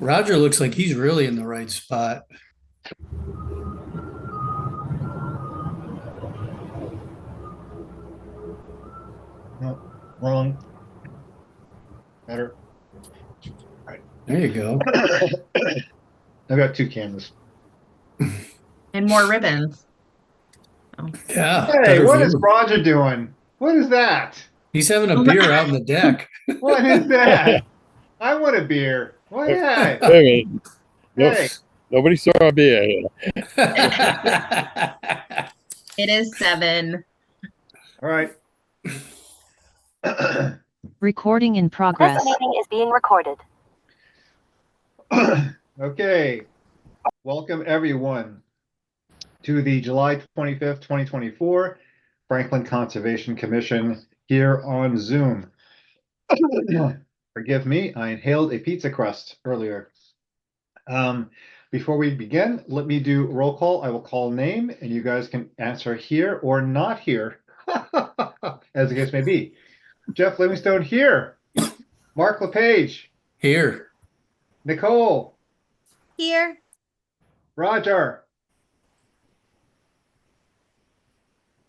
Roger looks like he's really in the right spot. No, wrong. Better. All There you go. right. I've got two cameras. And more ribbons. Oh. Yeah, Hey, better what is view. Roger doing? What is that? He's having a beer out on the deck. What is that? I want a beer. What? Wait Hey, a minute. No, hey. nobody saw a beer here. It is 7. All right. Recording in This progress. meeting is being recorded. Okay. Welcome everyone to the July 25th, 2024 Franklin Conservation Commission here on Zoom. Forgive me, I inhaled a pizza crust earlier. Before we begin, let me do roll call. I will call name and you guys can answer here or not here, as the case may be. Jeff Livingstone here. Mark LePage. Here, Nicole. Here. Roger.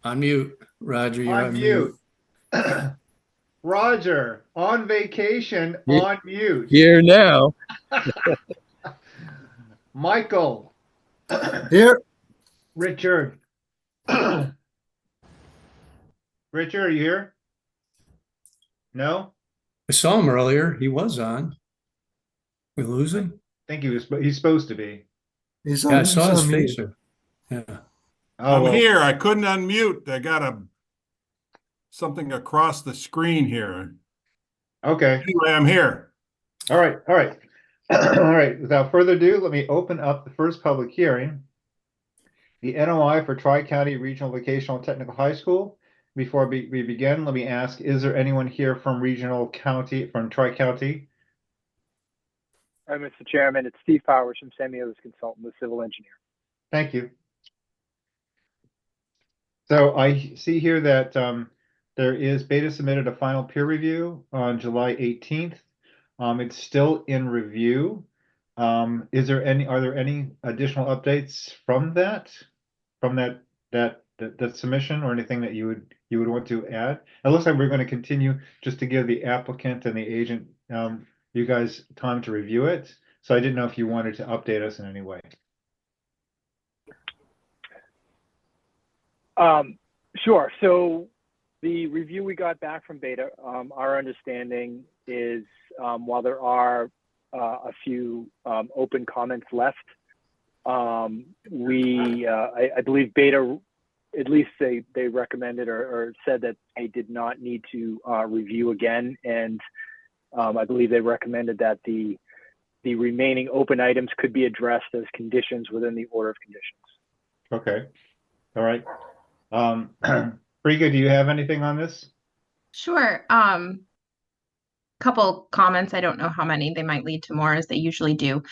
on mute. Roger, you're On mute. Roger, on vacation, on mute. Here now. Michael. Here. Richard. Richard, are you here? No? I saw him earlier. He was on. We lose him? I think he's supposed to be. Yeah, I saw his face there. Yeah. Oh, I'm well, here. I couldn't unmute. I got something across the screen here. okay. Anyway, I'm here. All right. All right. All right. Without further ado, let me open up the first public hearing. The NOI for Tri-County Regional Vocational Technical High School. Before we begin, let me ask, is there anyone here from Tri-County? Hi, Mr. Chairman. It's Steve Powers from Semiotis Consultant, the civil engineer. Thank you. So I see here that there is Beta submitted a final peer review on July 18th. It's still in review. Are there any additional updates from that submission or anything that you would want to add? It looks like we're going to continue just to give the applicant and the agent you guys time to review it. So I didn't know if you wanted to update us in any way. Sure. So the review we got back from Beta, our understanding is while there are a few open comments left, I believe Beta, at least they recommended or said that they did not need to review again. And I believe they recommended that the remaining open items could be addressed as conditions within the order of conditions. Okay. All right. Friga, do you have anything on this? Sure. Couple comments. I don't know how many. They might lead to more, as they usually do.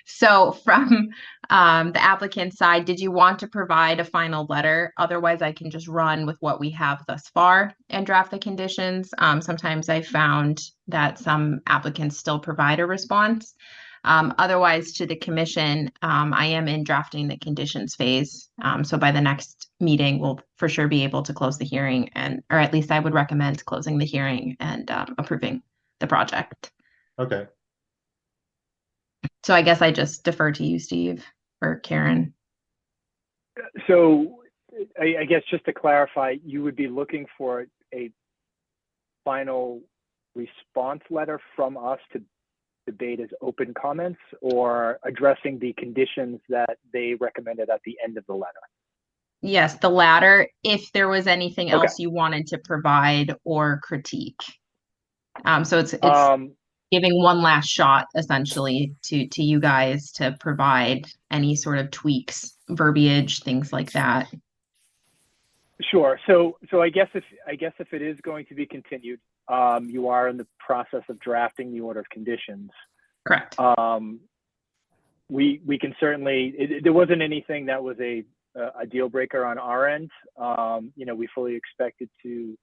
So from the applicant side, did you want to provide a final letter? Otherwise, I can just run with what we have thus far and draft the conditions. Sometimes I found that some applicants still provide a response. Otherwise, to the commission, I am in drafting the conditions phase. So by the next meeting, we'll for sure be able to close the hearing, or at least I would recommend closing the hearing and approving the project. Okay. So I guess I just defer to you, Steve, or Karen. So I guess just to clarify, you would be looking for a final response letter from us to Beta's open comments, or addressing the conditions that they recommended at the end of the letter? Yes, the latter, if there was anything Okay. else you wanted to provide or critique. So it's giving one last shot essentially to you guys to provide any sort of tweaks, verbiage, things like that. Sure. So I guess if it is going to be continued, you are in the process of drafting the order of conditions. Correct. We can certainly. There wasn't anything that was a deal breaker on our end. We fully expected to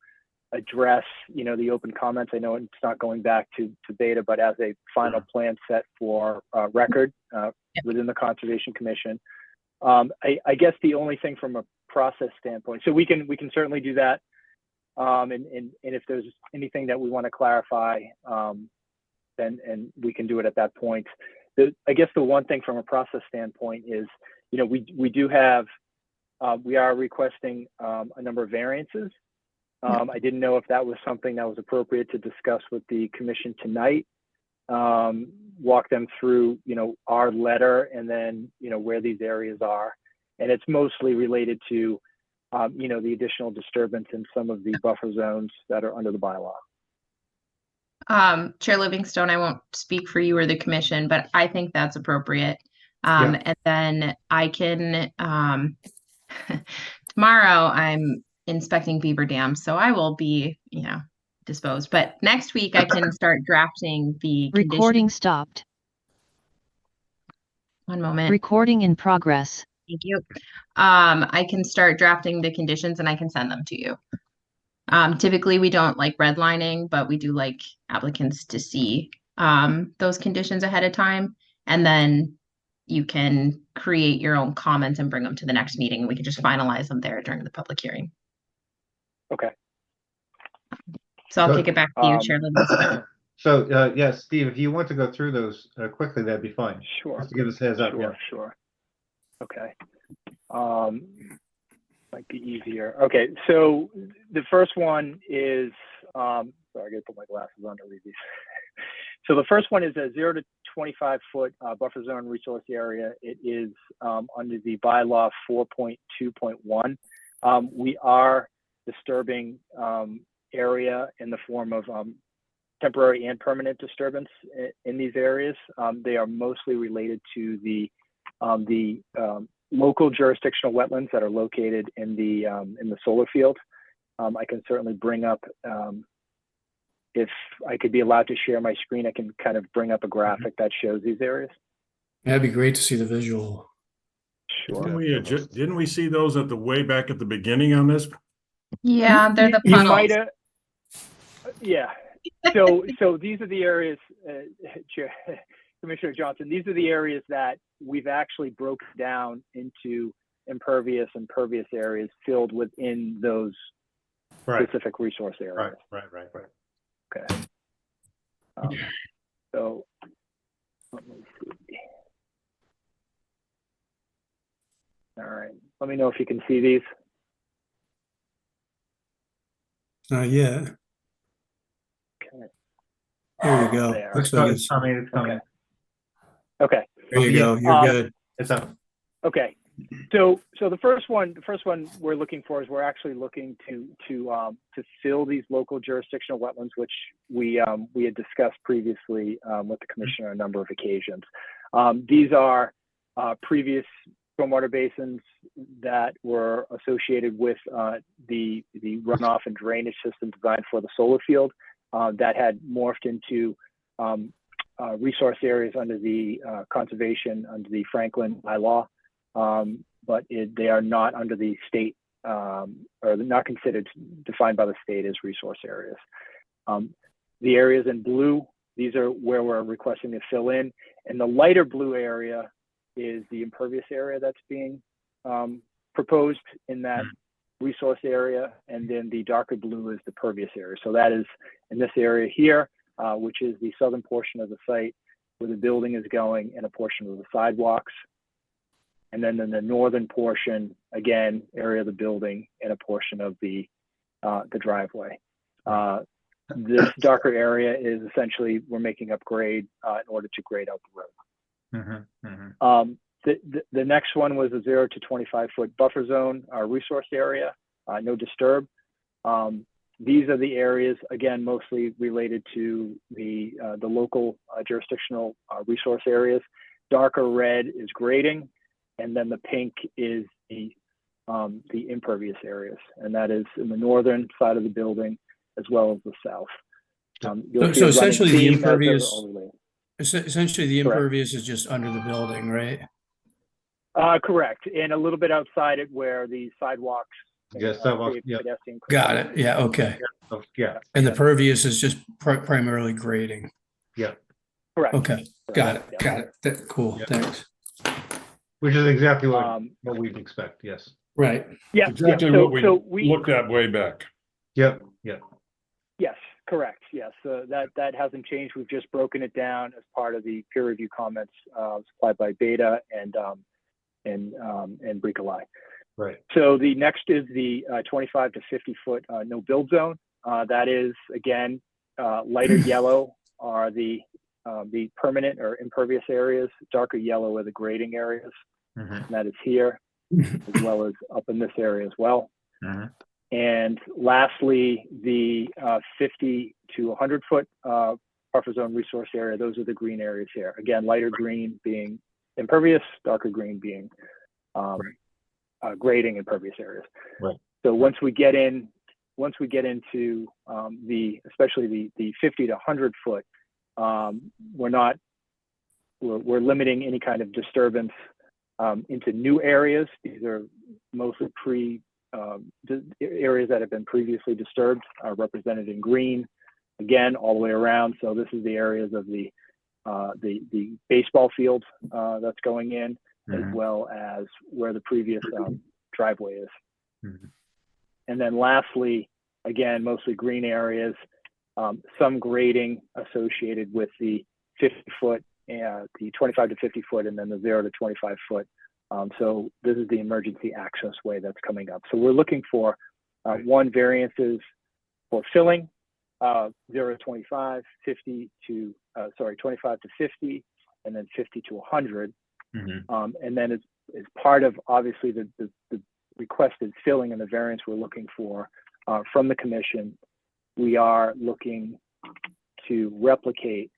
address, you know, the open comments. I know it's not going back to beta, but as a final plan set for record within the Conservation Commission. I guess the only thing from a process standpoint, so we can certainly do that. And if there's anything that we want to clarify, then we can do it at that point. I guess the one thing from a process standpoint is, you know, we do have, we are requesting a number of variances. I didn't know if that was something that was appropriate to discuss with the commission tonight. Walk them through, you know, our letter and then, you know, where these areas are. And it's mostly related to, you know, the additional disturbance in some of the buffer zones that are under the bylaw. Chair Livingstone, I won't speak for you or the commission, but I think that's appropriate. And then I can, tomorrow I'm inspecting beaver dams, so I will be, you know, disposed. But next week I can start drafting the Recording conditions. stopped. One moment. Recording in progress. Thank you. I can start drafting the conditions and I can send them to you. Typically we don't like redlining, but we do like applicants to see those conditions ahead of time. And then you can create your own comments and bring them to the next meeting. We can just finalize them there during the public hearing. Okay. So I'll Good. kick it back to you, Chair Livingstone. So, yes, Steve, if you want to go through those quickly, that'd be fine. Sure. Just to give us a heads up. Yeah. Sure. Okay. Might be easier. Okay, so the first one is, sorry, I gotta put my glasses on to read these. So the first one is a 0 to 25 foot buffer zone resource area. It is under the bylaw 4.2.1. We are disturbing area in the form of temporary and permanent disturbance in these areas. They are mostly related to the local jurisdictional wetlands that are located in the solar field. I can certainly bring up, if I could be allowed to share my screen, I can kind of bring up a graphic that shows these areas. That'd be great to see the visual. Sure. Didn't we see those at the way back at the beginning on this? Yeah, they're the You puddles. might have, yeah. So these are the areas, Commissioner Johnson, these are the areas that we've actually broken down into impervious and pervious areas filled within those specific resource areas. Right. Okay. So let me see. All right. Let me know if you can see these. Yeah, Okay. there you go. There. Looks like It's coming, it's coming. Okay. there you go. You're good. It's up. Okay. So the first one we're looking for is we're actually looking to fill these local jurisdictional wetlands, which we had discussed previously with the commissioner on a number of occasions. These are previous stormwater basins that were associated with the runoff and drainage system designed for the solar field that had morphed into resource areas under the conservation, under the Franklin bylaw. But they are not under the state, or they're not considered, defined by the state as resource areas. The areas in blue, these are where we're requesting to fill in. And the lighter blue area is the impervious area that's being proposed in that resource area. And then the darker blue is the pervious area. So that is in this area here, which is the southern portion of the site where the building is going and a portion of the sidewalks. And then in the northern portion, again, area of the building and a portion of the driveway. This darker area is essentially, we're making up grade in order to grade out the road. The next one was a 0 to 25 foot buffer zone resource area, no disturb. These are the areas, again, mostly related to the local jurisdictional resource areas. Darker red is grading. And then the pink is the impervious areas, and that is in the northern side of the building as well as the south. So essentially the impervious, overlay. essentially the Correct. impervious is just under the building, right? Correct, and a little bit outside it where the sidewalks. Yeah, sidewalks, create yeah. pedestrian Got it. Yeah, okay. Yeah. And the pervious is just primarily grading. Correct. Okay, got it, Yeah. got it. Cool, Yeah. thanks. Which is exactly Um, what we'd expect, yes. Right. yeah, Exactly yeah. what we So looked at way back. Yep. yes, correct. Yes, that hasn't changed. We've just broken it down as part of the peer review comments supplied by Beta and Bricolage. Right. So the next is the 25 to 50 foot no build zone. That is again lighter yellow are the permanent or impervious areas. Darker yellow are the grading areas. Mhm. And that is here as well as up in this area as well. Mhm. And lastly, the 50 to 100 foot buffer zone resource area. Those are the green areas here. Again, lighter green being impervious, darker green being grading impervious areas. Right. So once we get into especially the 50 to 100 foot, we're limiting any kind of disturbance into new areas. These are mostly areas that have been previously disturbed are represented in green, again, all the way around. So this is the areas of the baseball field that's going in, as well as where the previous driveway is. Mhm. And then lastly, again, mostly green areas, some grading associated with the 50 foot, the 25 to 50 foot, and then the 0 to 25 foot. So this is the emergency access way that's coming up. So we're looking for one variances for filling, 0 to 25, 25 to 50, and then 50 to 100. Mhm. And then as part of obviously the requested filling and the variance we're looking for from the commission, we are looking to replicate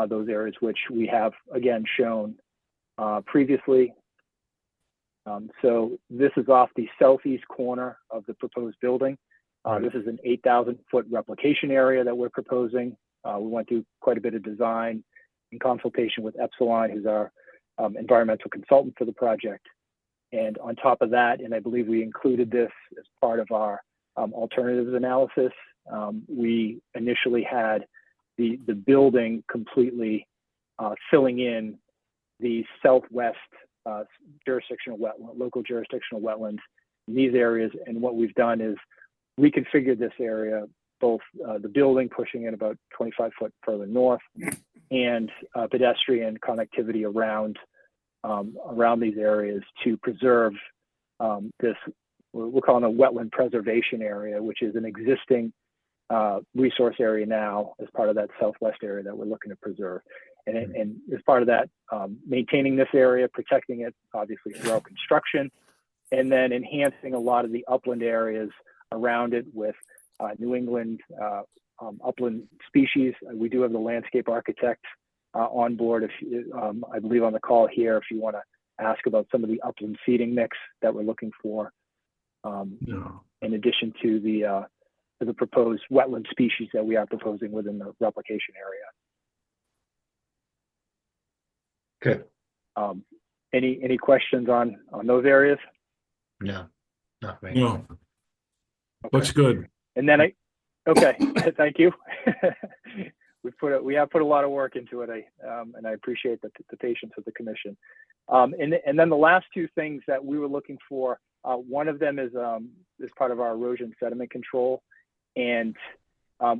those areas which we have again shown previously. So this is off the southeast corner of the proposed building. This is an 8,000 foot replication area that we're proposing. We went through quite a bit of design in consultation with Epsilon, who's our environmental consultant for the project. And on top of that, and I believe we included this as part of our alternatives analysis, we initially had the building completely filling in the southwest local jurisdictional wetlands in these areas. And what we've done is reconfigured this area, both the building pushing it about 25 foot further north and pedestrian connectivity around these areas to preserve this, we're calling a wetland preservation area, which is an existing resource area now as part of that southwest area that we're looking to preserve. And as part of that, maintaining this area, protecting it, obviously throughout construction, and then enhancing a lot of the upland areas around it with New England upland species. We do have the landscape architect on board, if I believe on the call here, if you want to ask about some of the upland seeding mix that we're looking for, in addition to the proposed wetland species that we are proposing within the replication area. Good. Any questions on those areas? No, not me. No, Okay. looks good. And then okay, thank you. We have put a lot of work into it, and I appreciate the patience of the commission. And then the last two things that we were looking for, one of them is part of our erosion sediment control, and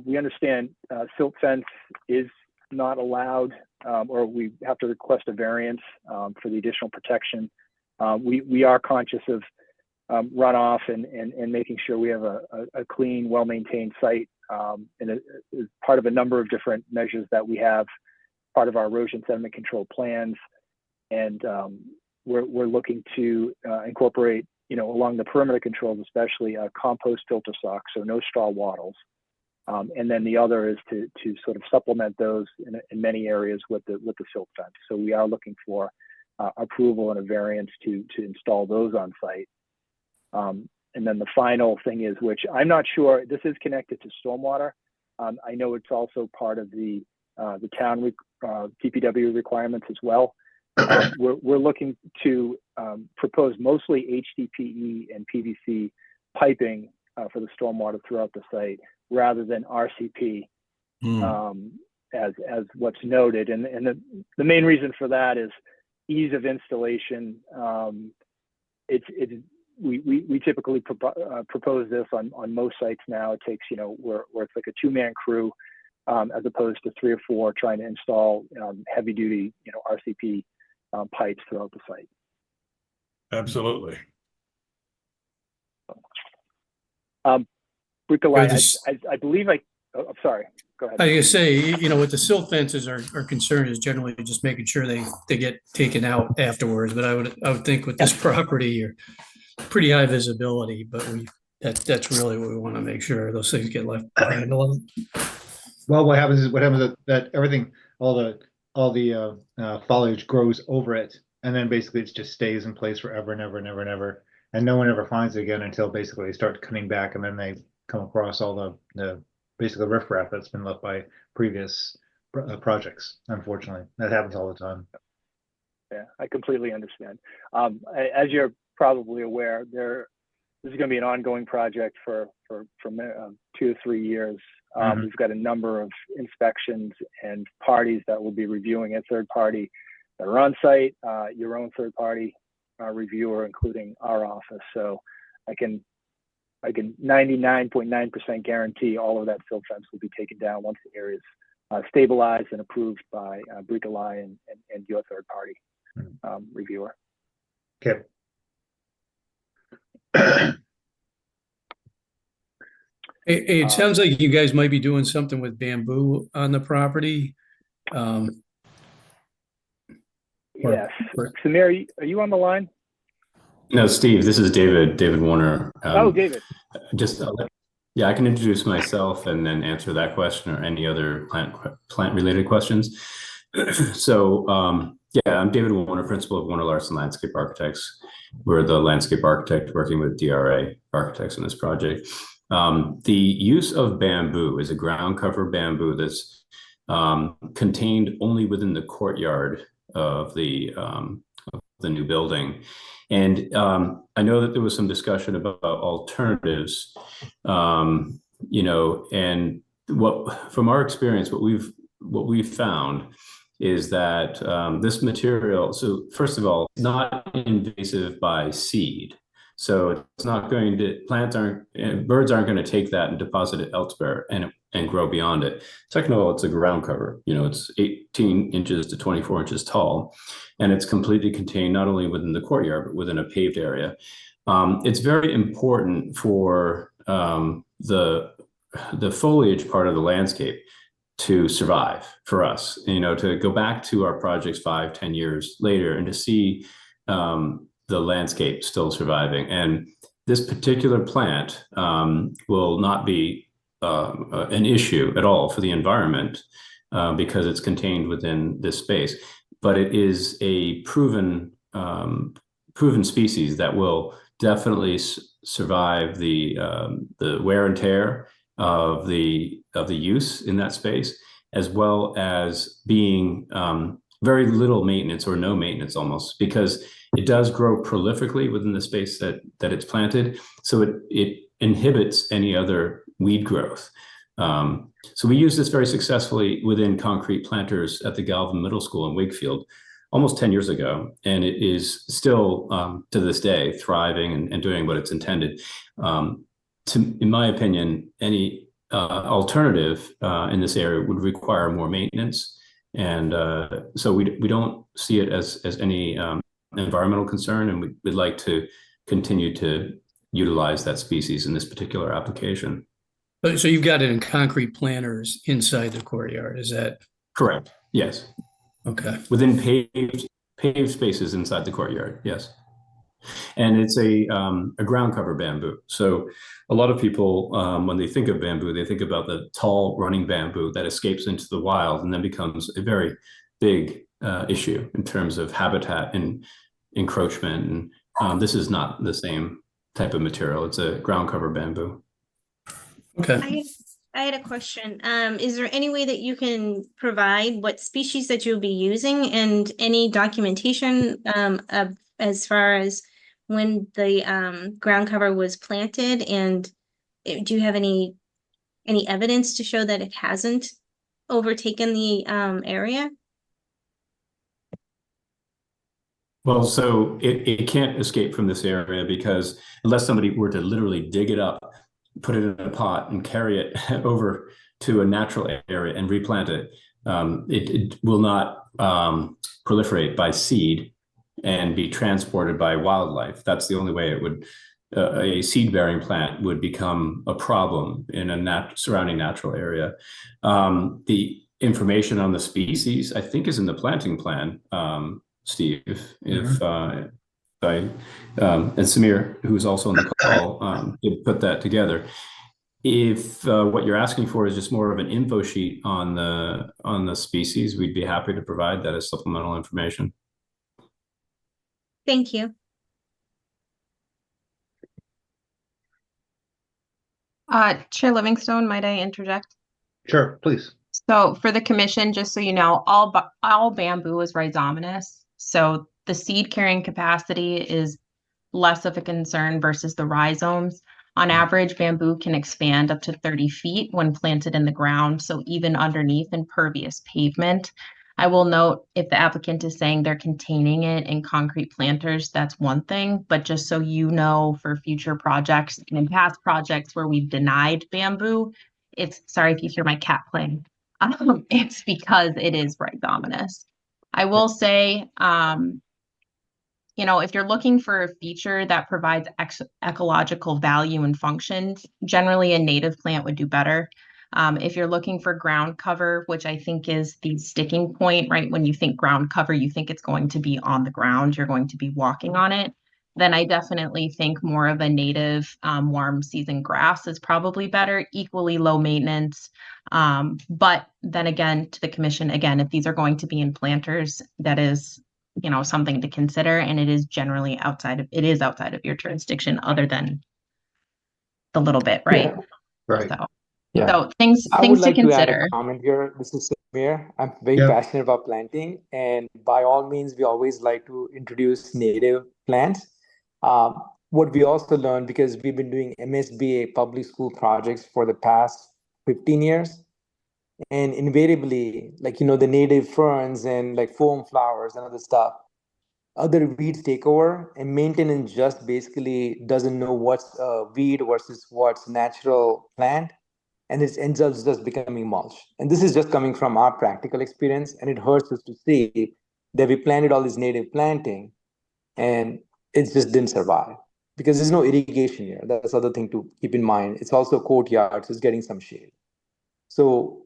we understand silt fence is not allowed, or we have to request a variance for the additional protection. We are conscious of runoff and making sure we have a clean, well-maintained site, and it is part of a number of different measures that we have, part of our erosion sediment control plans. And we're looking to incorporate, along the perimeter controls, especially compost filter socks, so no straw wattles. And then the other is to sort of supplement those in many areas with the silt fence. So we are looking for approval and a variance to install those on site. And then the final thing is, which I'm not sure, this is connected to stormwater. I know it's also part of the town DPW requirements as well. We're looking to propose mostly HDPE and PVC piping for the stormwater throughout the site. rather than RCP, as what's noted. And the main reason for that is ease of installation. We typically propose this on most sites now. It takes, where it's like a 2-man crew, as opposed to 3 or 4 trying to install heavy duty, RCP pipes throughout the site. Absolutely. Bricolage, I believe I'm sorry, go ahead. I was gonna say, what the silt fences are concerned is generally just making sure they get taken out afterwards. But I would think with this property, you're pretty high visibility, but that's really what we want to make sure those things get left behind a little. Well, what happens is that everything, all the foliage grows over it, and then basically it just stays in place forever and ever and ever and ever, and no one ever finds it again until basically they start cutting back, and then they come across all the basically riffraff that's been left by previous projects. Unfortunately, that happens all the time. Yeah, I completely understand. As you're probably aware, this is going to be an ongoing project for 2 to 3 years. We've got a number of inspections and parties that will be reviewing it, third party that are on site, your own third party reviewer, including our office. So I can 99.9% guarantee all of that silt fence will be taken down once the area is stabilized and approved by Bricolage and your third party reviewer. Okay. It sounds like you guys might be doing something with bamboo on the property. Yes. Samir, are you on the line? No, Steve, this is David Warner. David. Yeah, I can introduce myself and then answer that question or any other plant related questions. So, I'm David Warner, principal of Warner Larson Landscape Architects. We're the landscape architect working with DRA Architects on this project. The use of bamboo is a ground cover bamboo that's contained only within the courtyard of the new building. And I know that there was some discussion about alternatives, and from our experience, what we've found is that this material, so first of all, it's not invasive by seed. So it's not going to, birds aren't going to take that and deposit it elsewhere and grow beyond it. Second of all, it's a ground cover. It's 18 inches to 24 inches tall, and it's completely contained not only within the courtyard, but within a paved area. It's very important for the foliage part of the landscape to survive for us, to go back to our projects 5-10 years later and to see the landscape still surviving. And this particular plant will not be an issue at all for the environment because it's contained within this space, but it is a proven species that will definitely survive the wear and tear of the use in that space, as well as being very little maintenance or no maintenance almost, because it does grow prolifically within the space that it's planted. So it inhibits any other weed growth. So we use this very successfully within concrete planters at the Galvin Middle School in Wakefield almost 10 years ago. And it is still to this day thriving and doing what it's intended. In my opinion, any alternative in this area would require more maintenance. And so we don't see it as any environmental concern, and we'd like to continue to utilize that species in this particular application. So you've got it in concrete planters inside the courtyard, is that? Correct. Yes. Okay. Within paved spaces inside the courtyard. Yes. And it's a ground cover bamboo. So a lot of people, when they think of bamboo, they think about the tall running bamboo that escapes into the wild and then becomes a very big issue in terms of habitat and encroachment. And this is not the same type of material. It's a ground cover bamboo. Okay. I had a question. Is there any way that you can provide what species that you'll be using and any documentation of as far as when the ground cover was planted? And do you have any any evidence to show that it hasn't overtaken the area? Well, so it can't escape from this area because unless somebody were to literally dig it up, put it in a pot and carry it over to a natural area and replant it, it will not proliferate by seed and be transported by wildlife. That's the only way it would, a seed-bearing plant would become a problem in a surrounding natural area. The information on the species, I think, is in the planting plan, Steve, if and Samir, who's also on the call, did put that together. If what you're asking for is just more of an info sheet on the species, we'd be happy to provide that as supplemental information. Thank you. Chair Livingstone, might I interject? Sure, please. So for the commission, just so you know, all bamboo is rhizomatous. So the seed carrying capacity is less of a concern versus the rhizomes. On average, bamboo can expand up to 30 feet when planted in the ground, so even underneath impervious pavement. I will note if the applicant is saying they're containing it in concrete planters, that's one thing, but just so you know, for future projects and in past projects where we've denied bamboo, sorry if you hear my cat playing, it's because it is rhizomatous. I will say, if you're looking for a feature that provides ecological value and functions, generally a native plant would do better. If you're looking for ground cover, which I think is the sticking point, right? When you think ground cover, you think it's going to be on the ground, you're going to be walking on it. Then I definitely think more of a native warm season grass is probably better, equally low maintenance. But then again, to the commission, again, if these are going to be in planters, that is something to consider, and it is generally outside of your jurisdiction other than the little bit, right? Right. So, Yeah. so things I would things to like to add consider. a comment here. This is Samir. I'm very Yeah. passionate about planting, and by all means, we always like to introduce native plants. What we also learned, because we've been doing MSBA public school projects for the past 15 years, and invariably, the native ferns and like foam flowers and other stuff, other weeds take over, and maintenance just basically doesn't know what's a weed versus what's natural plant, and it ends up just becoming mulch. And this is just coming from our practical experience, and it hurts us to see that we planted all this native planting and it just didn't survive because there's no irrigation here. That's the other thing to keep in mind. It's also courtyard, so it's getting some shade. So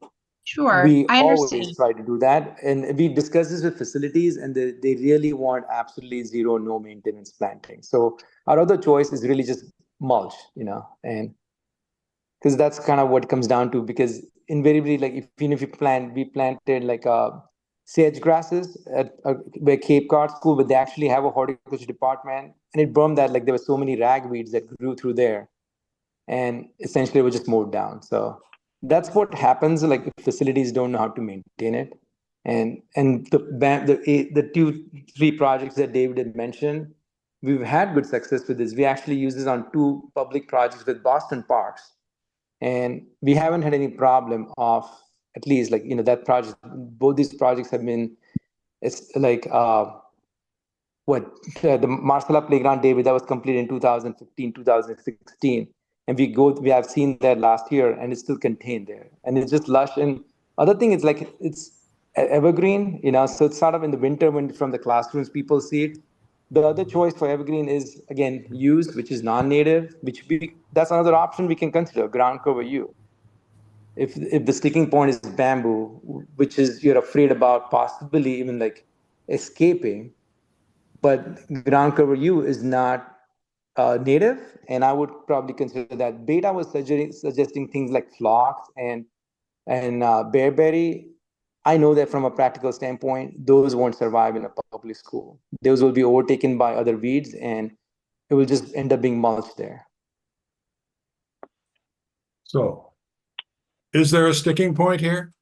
Sure, we I always understand. try to do that. And we discuss this with facilities, and they really want absolutely zero, no maintenance planting. So our other choice is really just mulch, and because that's kind of what it comes down to, because invariably, like we planted like sage grasses at where Cape Cod School, but they actually have a horticulture department, and it burned that, like there were so many ragweeds that grew through there, and essentially it was just mowed down. So that's what happens, like if facilities don't know how to maintain it. And the 2-3 projects that David had mentioned, we've had good success with this. We actually use this on 2 public projects with Boston Parks, and we haven't had any problem of, at least that project. Both these projects have been, it's like the Marcella Playground, David, that was completed in 2015, 2016. And we have seen that last year, and it's still contained there, and it's just lush. And other thing is like it's evergreen, so it's sort of in the winter when from the classrooms people see it. The other choice for evergreen is again used, which is non-native, that's another option we can consider, ground cover yew. If the sticking point is bamboo, which is you're afraid about possibly even like escaping, but ground cover yew is not native, and I would probably consider that. Beta was suggesting things like phlox and bearberry. I know that from a practical standpoint, those won't survive in a public school. Those will be overtaken by other weeds, and it will just end up being mulch there. So, is there a sticking point here?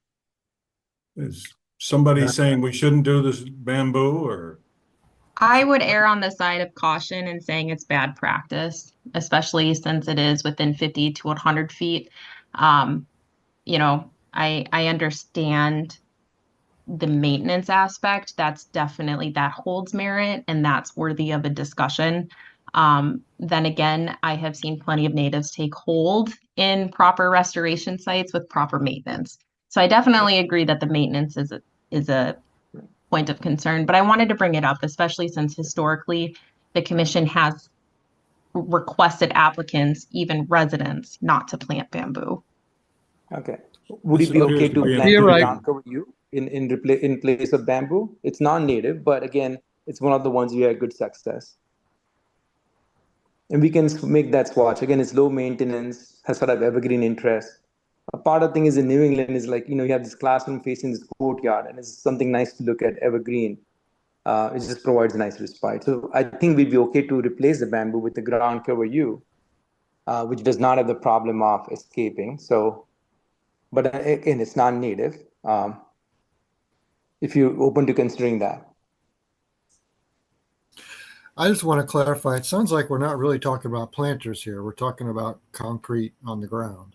Is somebody saying we shouldn't do this bamboo, or? I would err on the side of caution and saying it's bad practice, especially since it is within 50 to 100 feet. you know, I understand the maintenance aspect. That's definitely, that holds merit and that's worthy of a discussion. Then again, I have seen plenty of natives take hold in proper restoration sites with proper maintenance. So I definitely agree that the maintenance is a point of concern, but I wanted to bring it up, especially since historically the commission has requested applicants, even residents, not to plant bamboo. Okay. Would it This be appears okay to to be an plant You're the right. ground cover yew in place of bamboo? It's non-native, but again, it's one of the ones we had good success. And we can make that swatch. Again, it's low maintenance, has sort of evergreen interest. A part of the thing is in New England is like, you have this classroom facing this courtyard and it's something nice to look at, evergreen. It just provides a nice respite. So I think we'd be okay to replace the bamboo with the ground cover yew, which does not have the problem of escaping. So, but again, it's non-native. If you're open to considering that. I just want to clarify, it sounds like we're not really talking about planters here. We're talking about concrete on the ground.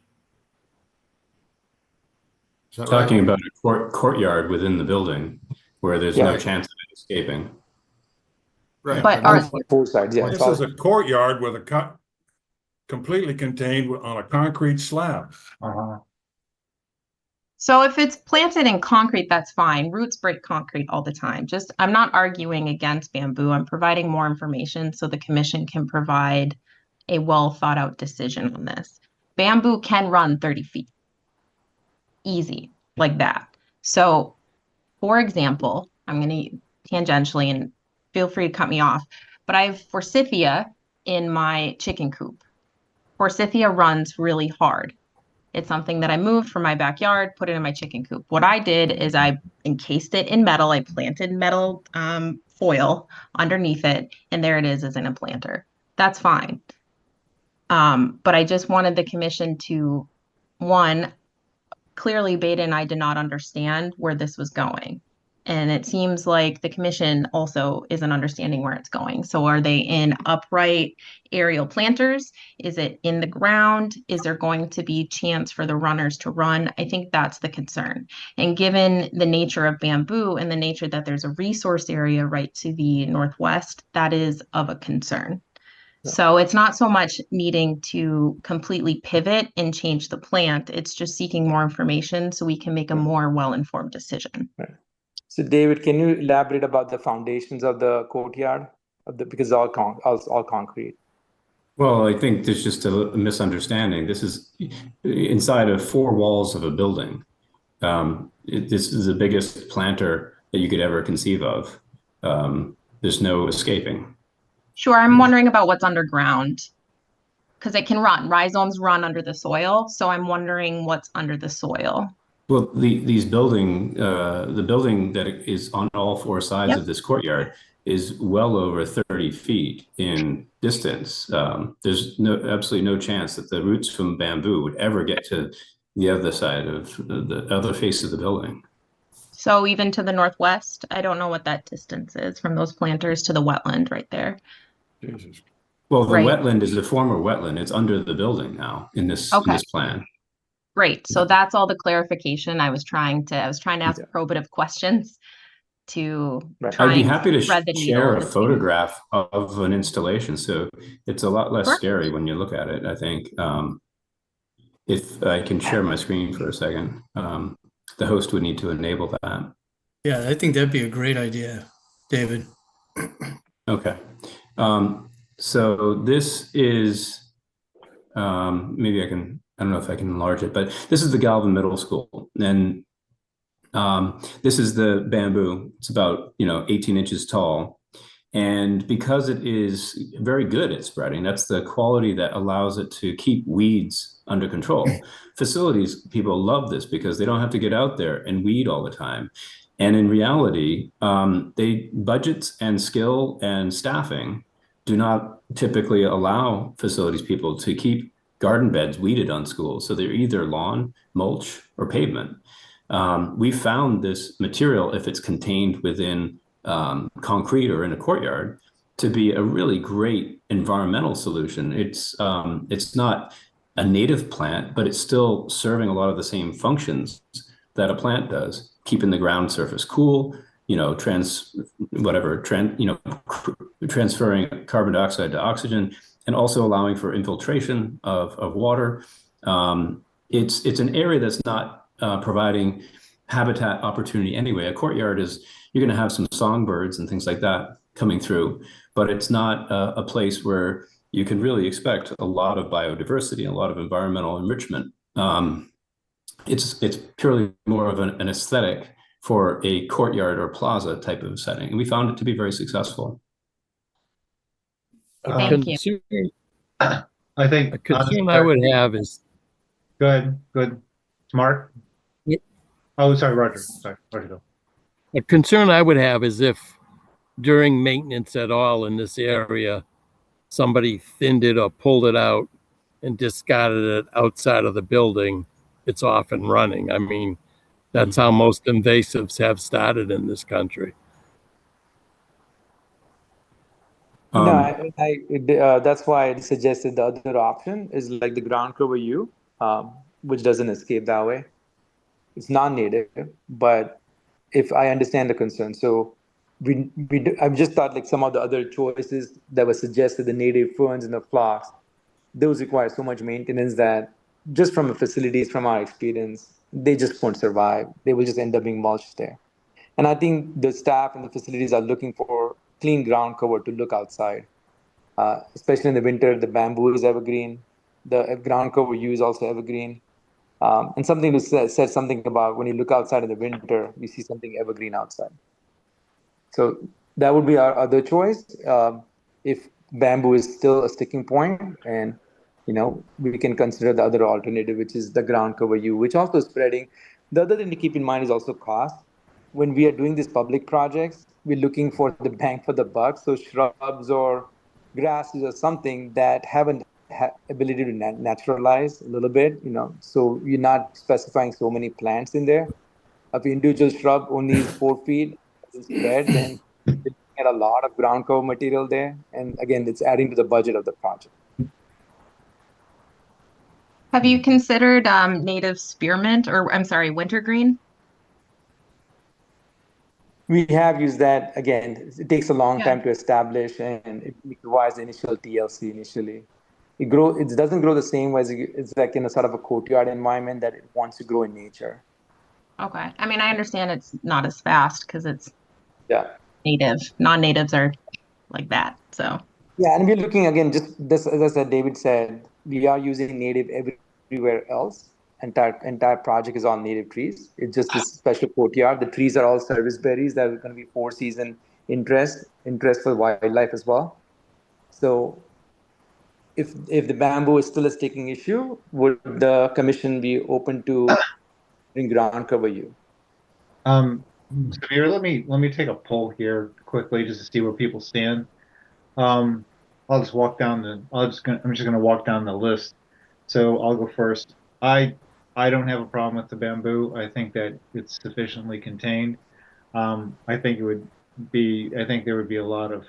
Is that right? Talking about a courtyard within the building where there's no Yeah. chance of it escaping. Right. But I are, mean, Both sides, yeah. This is a courtyard with completely contained on a concrete slab. so if it's planted in concrete, that's fine. Roots break concrete all the time. Just, I'm not arguing against bamboo. I'm providing more information so the commission can provide a well thought out decision on this. Bamboo can run 30 feet. Easy, like that. So, for example, I'm going to tangentially, and feel free to cut me off, but I have forsythia in my chicken coop. Forsythia runs really hard. It's something that I moved from my backyard, put it in my chicken coop. What I did is I encased it in metal. I planted metal foil underneath it, and there it is as an implanter. That's fine. But I just wanted the commission to, one, clearly Beta and I did not understand where this was going. And it seems like the commission also isn't understanding where it's going. So are they in upright aerial planters? Is it in the ground? Is there going to be chance for the runners to run? I think that's the concern. And given the nature of bamboo and the nature that there's a resource area right to the northwest, that is of a concern. So it's not so much needing to completely pivot and change the plant. It's just seeking more information so we can make a more well-informed decision. So David, can you elaborate about the foundations of the courtyard? Because it's all concrete. Well, I think there's just a misunderstanding. This is inside of 4 walls of a building. This is the biggest planter that you could ever conceive of. There's no escaping. Sure, I'm wondering about what's underground because it can run. Rhizomes run under the soil, so I'm wondering what's under the soil. Well, the building that is on all 4 sides of this courtyard is well over 30 feet in distance. There's absolutely no chance that the roots from bamboo would ever get to the other side of the other face of the building. So even to the northwest, I don't know what that distance is from those planters to the wetland right there. Jesus. Well, the Right. wetland is the former wetland. It's under the building now in this plan. Great. So that's all the clarification I was trying to ask probative questions to try I'd be and happy to thread the needle share in a between. photograph of an installation. So it's a lot less Sure. scary when you look at it, I think. If I can share my screen for a second, the host would need to enable that. Yeah, I think that'd be a great idea, David. Okay. So this is, maybe I don't know if I can enlarge it, but this is the Galvin Middle School. And this is the bamboo. It's about 18 inches tall. And because it is very good at spreading, that's the quality that allows it to keep weeds under control. Facilities people love this because they don't have to get out there and weed all the time. And in reality, budgets and skill and staffing do not typically allow facilities people to keep garden beds weeded on schools. So they're either lawn, mulch, or pavement. We found this material, if it's contained within concrete or in a courtyard, to be a really great environmental solution. It's not a native plant, but it's still serving a lot of the same functions that a plant does, keeping the ground surface cool, transferring carbon dioxide to oxygen, and also allowing for infiltration of water. It's an area that's not providing habitat opportunity anyway. A courtyard is, you're going to have some songbirds and things like that coming through, but it's not a place where you can really expect a lot of biodiversity and a lot of environmental enrichment. It's purely more of an aesthetic for a courtyard or plaza type of setting, and we found it to be very successful. A Thank you. concern, I think. a concern I would have is, Go ahead. Good. Mark? Yep. Oh, sorry, Roger. Sorry, Roger. Go. a concern I would have is if during maintenance at all in this area, somebody thinned it or pulled it out and discarded it outside of the building, it's off and running. I mean, that's how most invasives have started in this country. That's why I suggested the other option is like the ground cover U, which doesn't escape that way. It's non-native, but if I understand the concern, so I've just thought like some of the other choices that were suggested, the native ferns and the phlox, those require so much maintenance that just from the facilities, from our experience, they just won't survive. They will just end up being mulched there. And I think the staff and the facilities are looking for clean ground cover to look outside. Especially in the winter, the bamboo is evergreen. The ground cover U is also evergreen. And something to said something about when you look outside in the winter, you see something evergreen outside. So that would be our other choice. If bamboo is still a sticking point, and we can consider the other alternative, which is the ground cover U, which also is spreading. The other thing to keep in mind is also cost. When we are doing these public projects, we're looking for the bang for the buck. So shrubs or grasses or something that haven't ability to naturalize a little bit, so you're not specifying so many plants in there. If the individual shrub only is 4 feet spread, then you get a lot of ground cover material there. And again, it's adding to the budget of the project. Have you considered native spearmint, or I'm sorry, wintergreen? We have used that. Again, it takes a long time to establish, and it requires the initial TLC initially. It doesn't grow the same way as it's like in a sort of a courtyard environment that it wants to grow in nature. Okay. I mean, I understand it's not as fast because it's native. Non-natives are like that. So yeah, and we're looking again, just this, as I said, David said, we are using native everywhere else. Entire project is on native trees. It's just this special courtyard. The trees are all service berries that are going to be 4-season interest for wildlife as well. So if the bamboo is still a sticking issue, would the commission be open to bring ground cover U? Samir, let me take a poll here quickly just to see where people stand. I'm just gonna walk down the list. So I'll go first. I don't have a problem with the bamboo. I think that it's sufficiently contained. I think there would be a lot of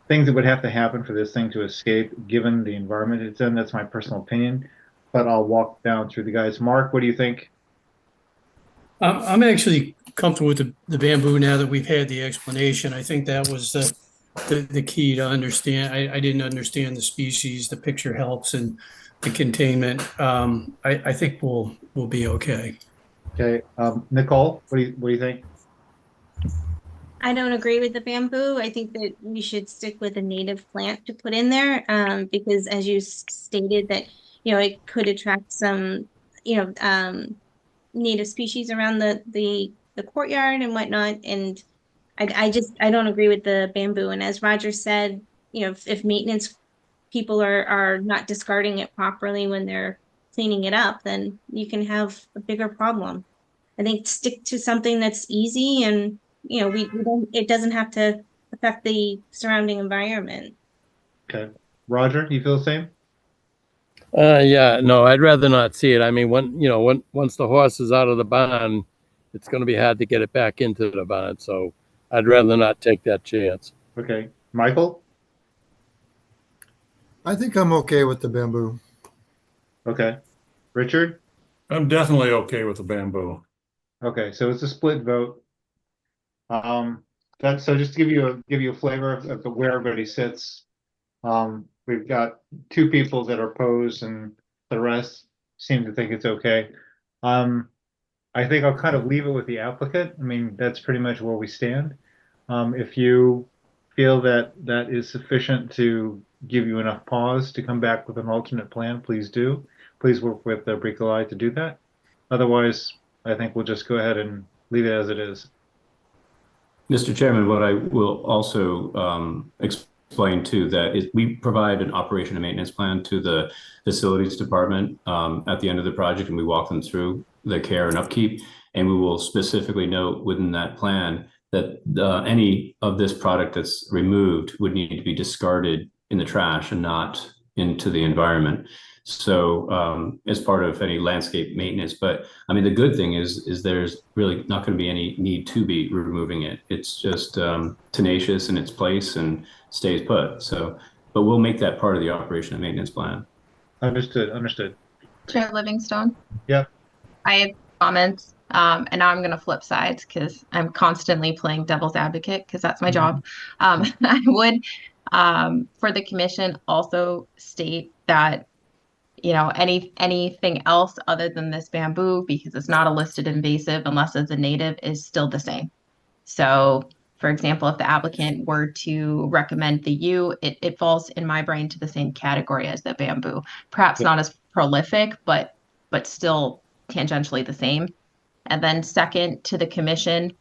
things that would have to happen for this thing to escape, given the environment it's in. That's my personal opinion, but I'll walk down through the guys. Mark, what do you think? I'm actually comfortable with the bamboo now that we've had the explanation. I think that was the key to understand. I didn't understand the species. The picture helps, and the containment. I think we'll be okay. Okay, Nicole, what do you think? I don't agree with the bamboo. I think that we should stick with a native plant to put in there, because as you stated that, it could attract some, native species around the courtyard and whatnot. And I don't agree with the bamboo. And as Roger said, if maintenance people are not discarding it properly when they're cleaning it up, then you can have a bigger problem. I think stick to something that's easy, and it doesn't have to affect the surrounding environment. Okay, Roger, you feel the same? Yeah, no, I'd rather not see it. I mean, once the horse is out of the barn, it's going to be hard to get it back into the barn. So I'd rather not take that chance. Okay, Michael? I think I'm okay with the bamboo. Okay. Richard? I'm definitely okay with the bamboo. Okay, so it's a split vote. So just to give you a flavor of where everybody sits. We've got two people that are opposed and the rest seem to think it's okay. I think I'll kind of leave it with the applicant. I mean, that's pretty much where we stand. If you feel that that is sufficient to give you enough pause to come back with an alternate plan, please do. Please work with Bricolage to do that. Otherwise, I think we'll just go ahead and leave it as it is. Mr. Chairman, what I will also explain too, that is we provide an operation and maintenance plan to the facilities department at the end of the project, and we walk them through the care and upkeep. And we will specifically note within that plan that any of this product that's removed would need to be discarded in the trash and not into the environment. So as part of any landscape maintenance, but I mean, the good thing is there's really not going to be any need to be removing it. It's just tenacious in its place and stays put. So, but we'll make that part of the operation and maintenance plan. Understood. Chair Livingstone? Yeah. I have comments, and now I'm going to flip sides because I'm constantly playing devil's advocate because that's my job. I would, for the commission, also state that, you know, anything else other than this bamboo, because it's not a listed invasive unless it's a native, is still the same. So, for example, if the applicant were to recommend the yew, it falls in my brain to the same category as the bamboo. Perhaps Yeah. not as prolific, but still tangentially the same. And then second, to the commission,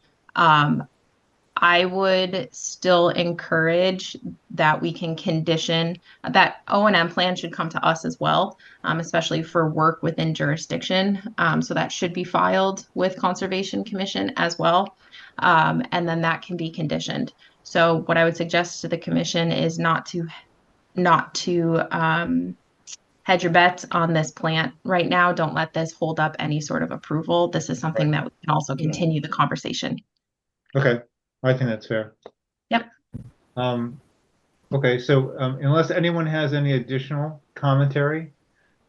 I would still encourage that we can condition that O&M plan should come to us as well, especially for work within jurisdiction. So that should be filed with Conservation Commission as well. And then that can be conditioned. So what I would suggest to the commission is not to hedge your bets on this plant right now. Don't let this hold up any sort of approval. This is something that we can also continue the conversation. Okay, I think that's fair. Yep. Okay, so unless anyone has any additional commentary,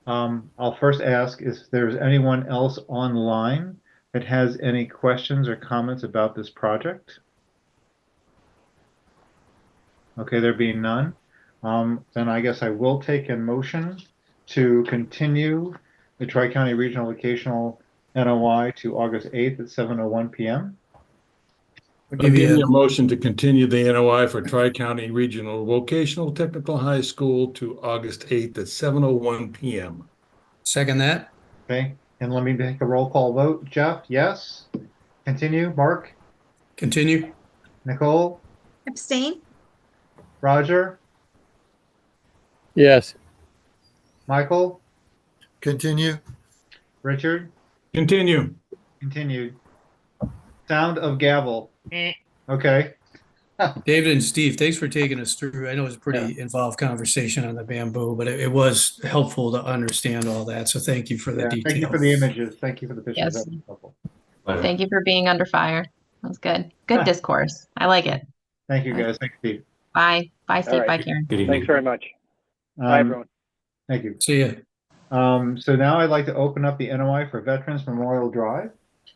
I'll first ask if there's anyone else online that has any questions or comments about this project. Okay, there being none, then I guess I will take a motion to continue the Tri-County Regional Vocational NOI to August 8th at 7:01 p.m. I'll give you a motion to continue the NOI for Tri-County Regional Vocational Technical High School to August 8th at 7:01 p.m. Second that. Okay, and let me make a roll call vote. Jeff, yes. Continue. Mark, Continue. Nicole, Abstain? Roger, Yes. Michael, Continue. Richard, Continue. continued. Sound of gavel. Okay. David and Steve, thanks for taking us through. I know it was a pretty involved conversation on the bamboo, but it was helpful to understand all that. So thank you for the Yeah, detail. thank you for the images. Thank you for the pictures. Yes. That was helpful. Thank you for being under fire. That was good. Good discourse. I like it. Thank you, guys. Thank you, Steve. Bye. Bye, Steve. right. Bye, Karen. Good evening. Thanks very much. Bye, everyone. Thank you. See ya. So now I'd like to open up the NOI for Veterans Memorial Drive.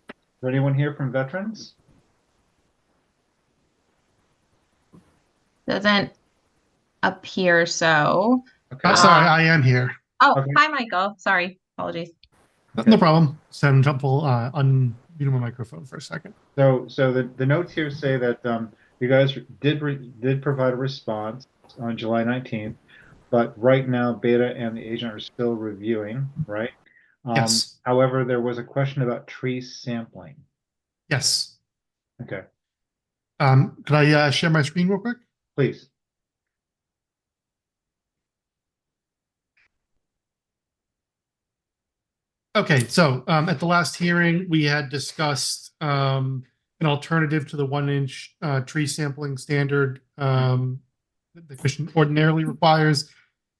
Is there anyone here from Veterans? Doesn't appear so. Okay. Sorry, I am here. Oh, Okay. hi, Michael. Sorry. Apologies. No problem. Send Temple unmute my microphone for a second. So the notes here say that you guys did provide a response on July 19th, but right now Beta and the agent are still reviewing, right? Yes. However, there was a question about tree sampling. Yes. Okay, Could I share my screen real quick? please. Okay, so at the last hearing, we had discussed an alternative to the 1-inch tree sampling standard that the commission ordinarily requires.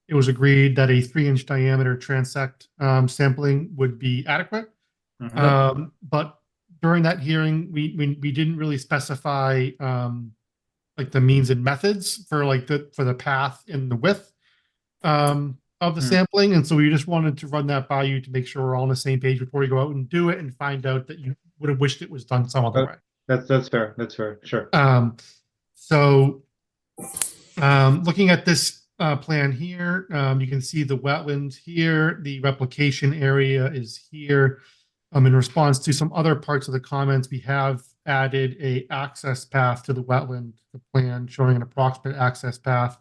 It was agreed that a 3-inch diameter transect sampling would be adequate. But during that hearing, we didn't really specify like the means and methods for like for the path and the width. of the Hmm. sampling, and so we just wanted to run that by you to make sure we're all on the same page before we go out and do it and find out that you would have wished it was done some other way. That's fair. That's fair. Sure. So looking at this plan here, you can see the wetlands here, the replication area is here. In response to some other parts of the comments, we have added a access path to the wetland, the plan showing an approximate access path,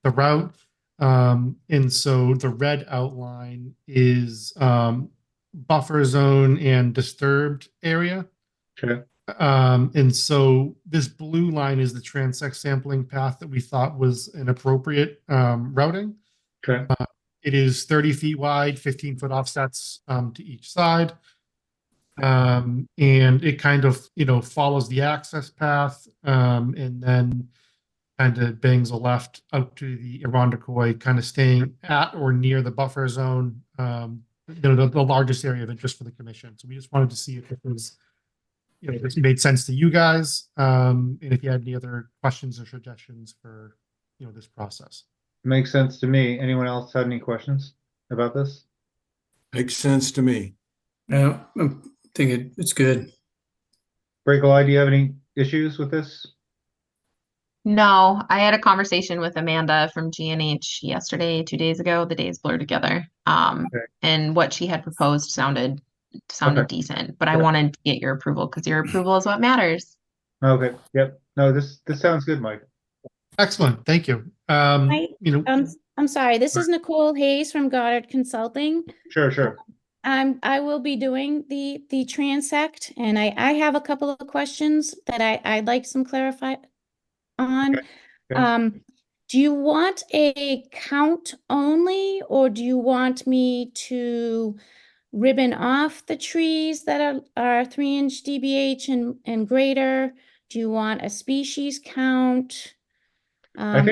the route. And so the red outline is buffer zone and disturbed area. Okay. And so this blue line is the transect sampling path that we thought was an appropriate routing. Okay. It is 30 feet wide, 15-foot offsets to each side. And it kind of, follows the access path and then kind of bangs a left out to the Irondequoit, kind of staying at or near the buffer zone, the largest area of interest for the commission. So we just wanted to see if it was, this made sense to you guys, and if you had any other questions or suggestions for, this process. Makes sense to me. Anyone else had any questions about this? Makes sense to me. Yeah, I think it's good. Breakaway, do you have any issues with this? No, I had a conversation with Amanda from GNH yesterday, 2 days ago. The days blur together. Okay. And what she had proposed sounded Okay. decent, but I Sure. wanted to get your approval because your approval is what matters. Okay. Yep. No, this sounds good, Mike. Excellent, thank you. I'm sorry, this is Nicole Hayes from Goddard Consulting. Sure. I will be doing the transect, and I have a couple of questions that I'd like some clarify on. Okay. Do you want a count only, or do you want me to ribbon off the trees that are 3-inch DBH and greater? Do you want a species count? I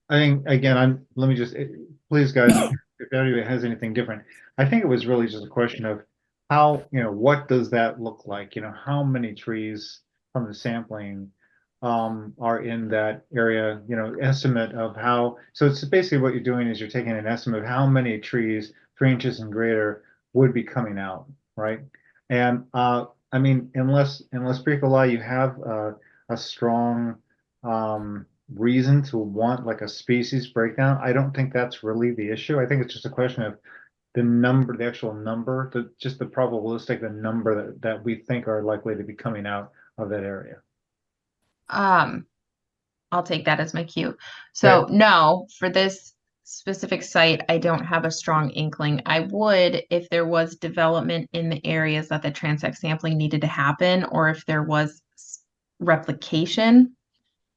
think again, let me just please, guys, if anybody has anything different, I think it was really just a question of how, what does that look like? How many trees from the sampling are in that area, estimate of how, so it's basically what you're doing is you're taking an estimate of how many trees 3 inches and greater would be coming out, right? And I mean, unless Bricolai, you have a strong reason to want like a species breakdown, I don't think that's really the issue. I think it's just a question of the number, the actual number, just the probabilistic, the number that we think are likely to be coming out of that area. I'll take that as my cue. So Okay. no, for this specific site, I don't have a strong inkling. I would if there was development in the areas that the transect sampling needed to happen, or if there was replication,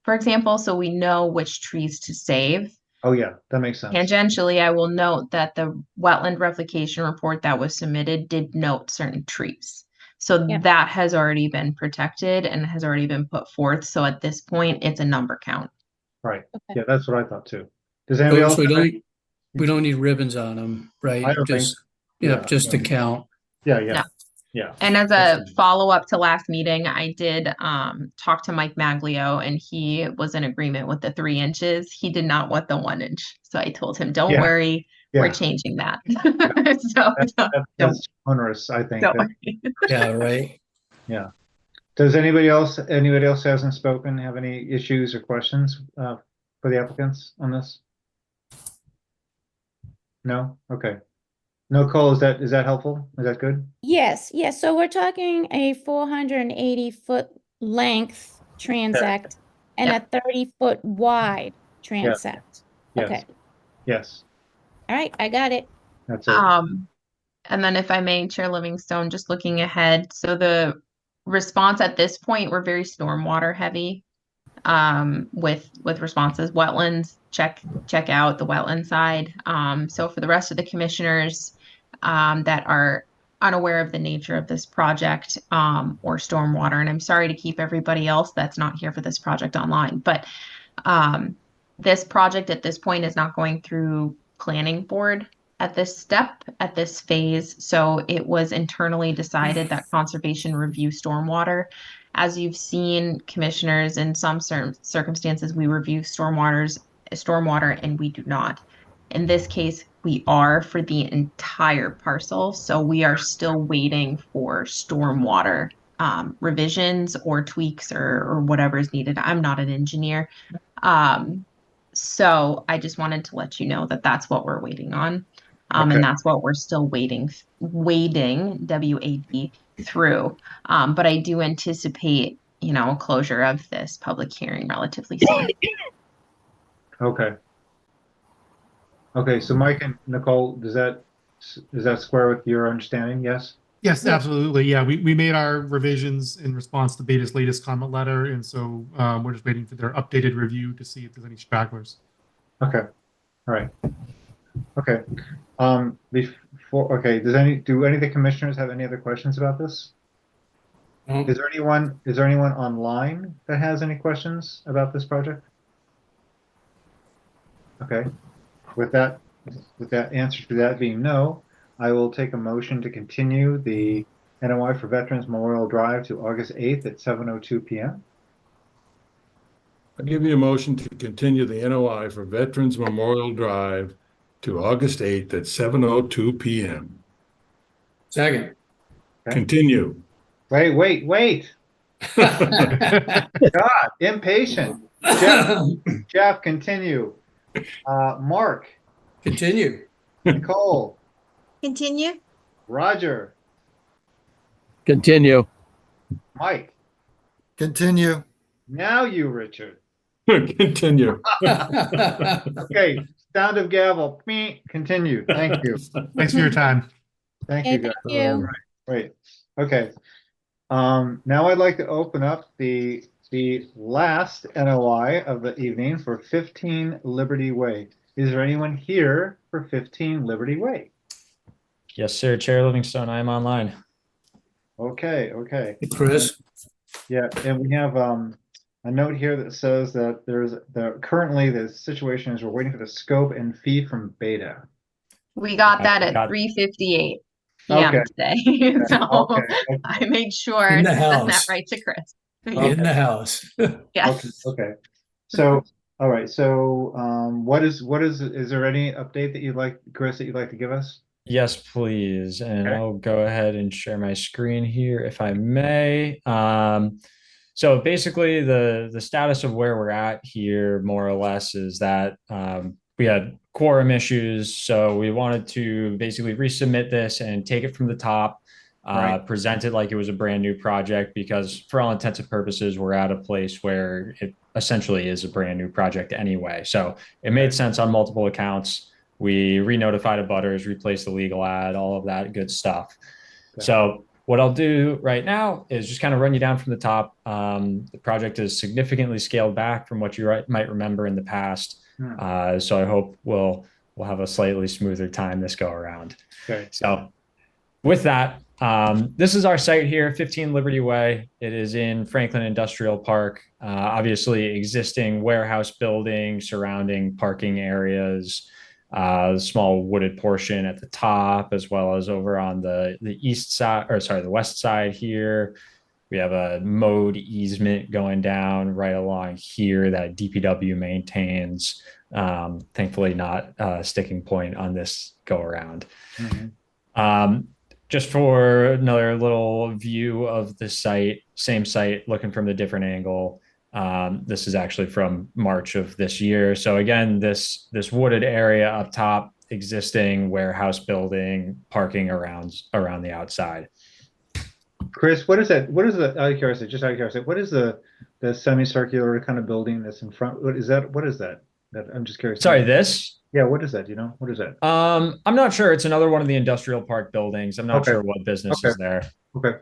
for example, so we know which trees to save. Oh yeah, that makes sense. Tangentially, I will note that the wetland replication report that was submitted did note certain trees. So Yeah. that has already been protected and has already been put forth. So at this point, it's a number count. Right. Okay. Yeah, that's what I thought too. Does anybody else? So have any- we don't need ribbons on them, right? I don't think Just, so. yeah, Yeah. just to count. Yeah. No. Yeah. And as a That's- follow-up to last meeting, I did talk to Mike Maglio, and he was in agreement with the 3 inches. He did not want the 1 inch. So I told him, don't Yeah. worry, Yeah. we're changing that. So That's onerous, I think. don't worry. Yeah, right. Yeah. Does anybody else who hasn't spoken have any issues or questions for the applicants on this? No? Okay. No, Cole, is that helpful? Is that good? Yes. So we're talking a 480-foot length transect and a 30-foot wide transect. Yes. Okay. Yes. All right, I got it. That's it. And then if I may, Chair Livingstone, just looking ahead. So the response at this point, we're very stormwater heavy with responses. Wetlands, check out the wetland side. So for the rest of the commissioners that are unaware of the nature of this project or stormwater, and I'm sorry to keep everybody else that's not here for this project online, but this project at this point is not going through planning board at this step, at this phase. So it was internally decided that conservation review stormwater. As you've seen, commissioners, in some circumstances, we review stormwater and we do not. In this case, we are for the entire parcel, so we are still waiting for stormwater revisions or tweaks or whatever is needed. I'm not an engineer. So I just wanted to let you know that that's what we're waiting on. Okay. And that's what we're still wading, WAD through. But I do anticipate, a closure of this public hearing relatively soon. Okay. Okay, so Mike and Nicole, does that square with your understanding? Yes? Yes, absolutely. Yeah, we made our revisions in response to Beta's latest comment letter, and so we're just waiting for their updated review to see if there's any stragglers. Okay. All right. Okay. Do any of the commissioners have any other questions about this? No. Is there anyone online that has any questions about this project? Okay. With that answer to that being no, I will take a motion to continue the NOI for Veterans Memorial Drive to August 8th at 7:02 p.m. I'll give you a motion to continue the NOI for Veterans Memorial Drive to August 8th at 7:02 p.m. Second. Okay. Continue. Wait. God, impatient. Jeff, continue. Mark, Continue. Nicole, Continue. Roger, Continue. Mike. Continue. Now you, Richard. Continue. Okay, sound of gavel. Meet. Continue. Thank you. Thanks for your time. Thank Okay, you, guys. thank you. Great. Okay. Now I'd like to open up the last NOI of the evening for 15 Liberty Way. Is there anyone here for 15 Liberty Way? Yes, sir. Chair Livingstone, I am online. Okay. Chris? Yeah, and we have a note here that says that currently the situation is we're waiting for the scope and fee from Beta. We got that Got- at 3:58 p.m. Okay. today. So Okay. I made sure In to the send that house. right to Chris. In the house. Yes. Okay. So, all right. So, is there any update that Chris, that you'd like to give us? Yes, please. And Okay. I'll go ahead and share my screen here if I may. So basically the status of where we're at here more or less is that we had quorum issues. So we wanted to basically resubmit this and take it from the top, Right. present it like it was a brand new project, because for all intents and purposes, we're at a place where it essentially is a brand new project anyway. So it made sense on multiple accounts. We re-notified abutters, replaced the legal ad, all of that good stuff. Okay. So what I'll do right now is just kind of run you down from the top. The project is significantly scaled back from what you might remember in the past. So I hope we'll have a slightly smoother time this go around. Okay. So with that, this is our site here, 15 Liberty Way. It is in Franklin Industrial Park. Obviously existing warehouse building surrounding parking areas, small wooded portion at the top, as well as over on the east side, or sorry, the west side here. We have a mowed easement going down right along here that DPW maintains. Thankfully not a sticking point on this go around. Mhm. Just for another little view of the site, same site, looking from a different angle. This is actually from March of this year. So again, this wooded area up top, existing warehouse building, parking around the outside. Chris, what is that? What is the, out of curiosity, just out of curiosity, what is the semicircular kind of building that's in front? What is that? I'm just curious. Sorry, this? Yeah, what is that? Do you know? What is that? I'm not sure. It's another one of the industrial park buildings. I'm not Okay. sure what business is there. Okay.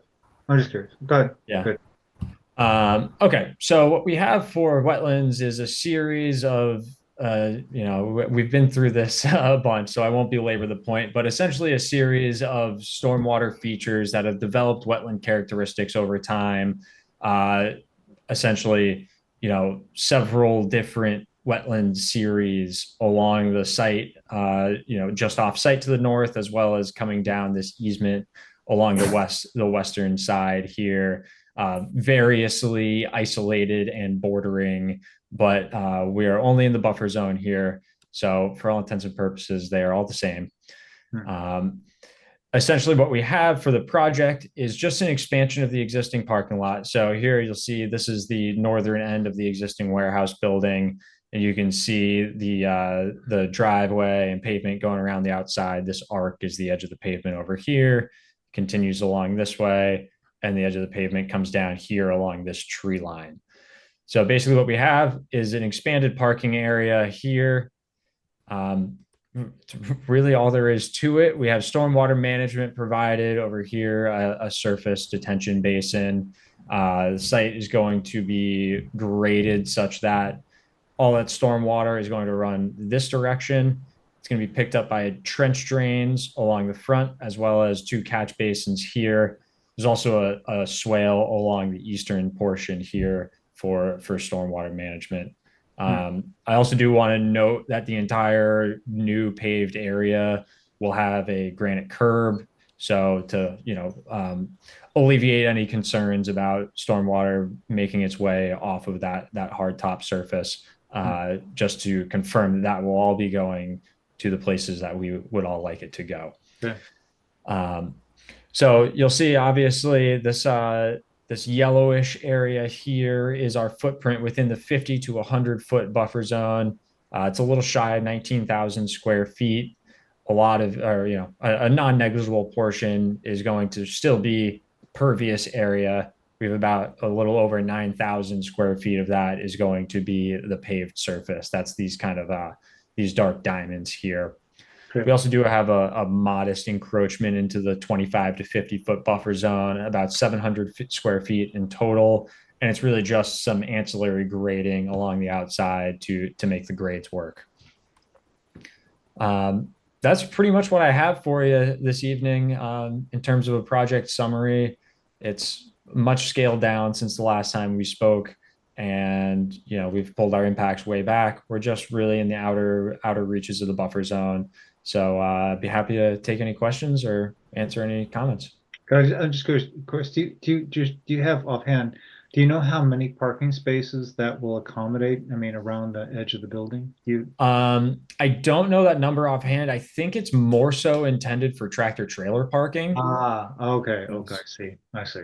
I'm just curious. Go ahead. Yeah. Good. Okay. So what we have for wetlands is a series of, we've been through this a bunch, so I won't belabor the point, but essentially a series of stormwater features that have developed wetland characteristics over time. Essentially, several different wetland series along the site, just off site to the north, as well as coming down this easement along the western side here, variously isolated and bordering, but we are only in the buffer zone here. So for all intents and purposes, they are all the same. Hmm. Essentially what we have for the project is just an expansion of the existing parking lot. So here you'll see this is the northern end of the existing warehouse building, and you can see the driveway and pavement going around the outside. This arc is the edge of the pavement over here, continues along this way, and the edge of the pavement comes down here along this tree line. So basically what we have is an expanded parking area here. Really all there is to it. We have stormwater management provided over here, a surface detention basin. The site is going to be graded such that all that stormwater is going to run this direction. It's going to be picked up by trench drains along the front, as well as 2 catch basins here. There's also a swale along the eastern portion here for stormwater management. I also do want to note that the entire new paved area will have a granite curb. So to, alleviate any concerns about stormwater making its way off of that hard top surface, just to confirm that will all be going to the places that we would all like it to go. Okay. So you'll see, obviously, this yellowish area here is our footprint within the 50 to 100 foot buffer zone. It's a little shy of 19,000 square feet. A non-negligible portion is going to still be pervious area. We have about a little over 9,000 square feet of that is going to be the paved surface. That's these kind of these dark diamonds here. We also do have a modest encroachment into the 25 to 50 foot buffer zone, about 700 square feet in total. And it's really just some ancillary grading along the outside to make the grades work. That's pretty much what I have for you this evening. In terms of a project summary, it's much scaled down since the last time we spoke. And, we've pulled our impacts way back. We're just really in the outer reaches of the buffer zone. So I'd be happy to take any questions or answer any comments. Guys, I'm just curious, of course, do you have offhand, do you know how many parking spaces that will accommodate, around the edge of the building? I don't know that number offhand. I think it's more so intended for tractor trailer parking. Okay, I see.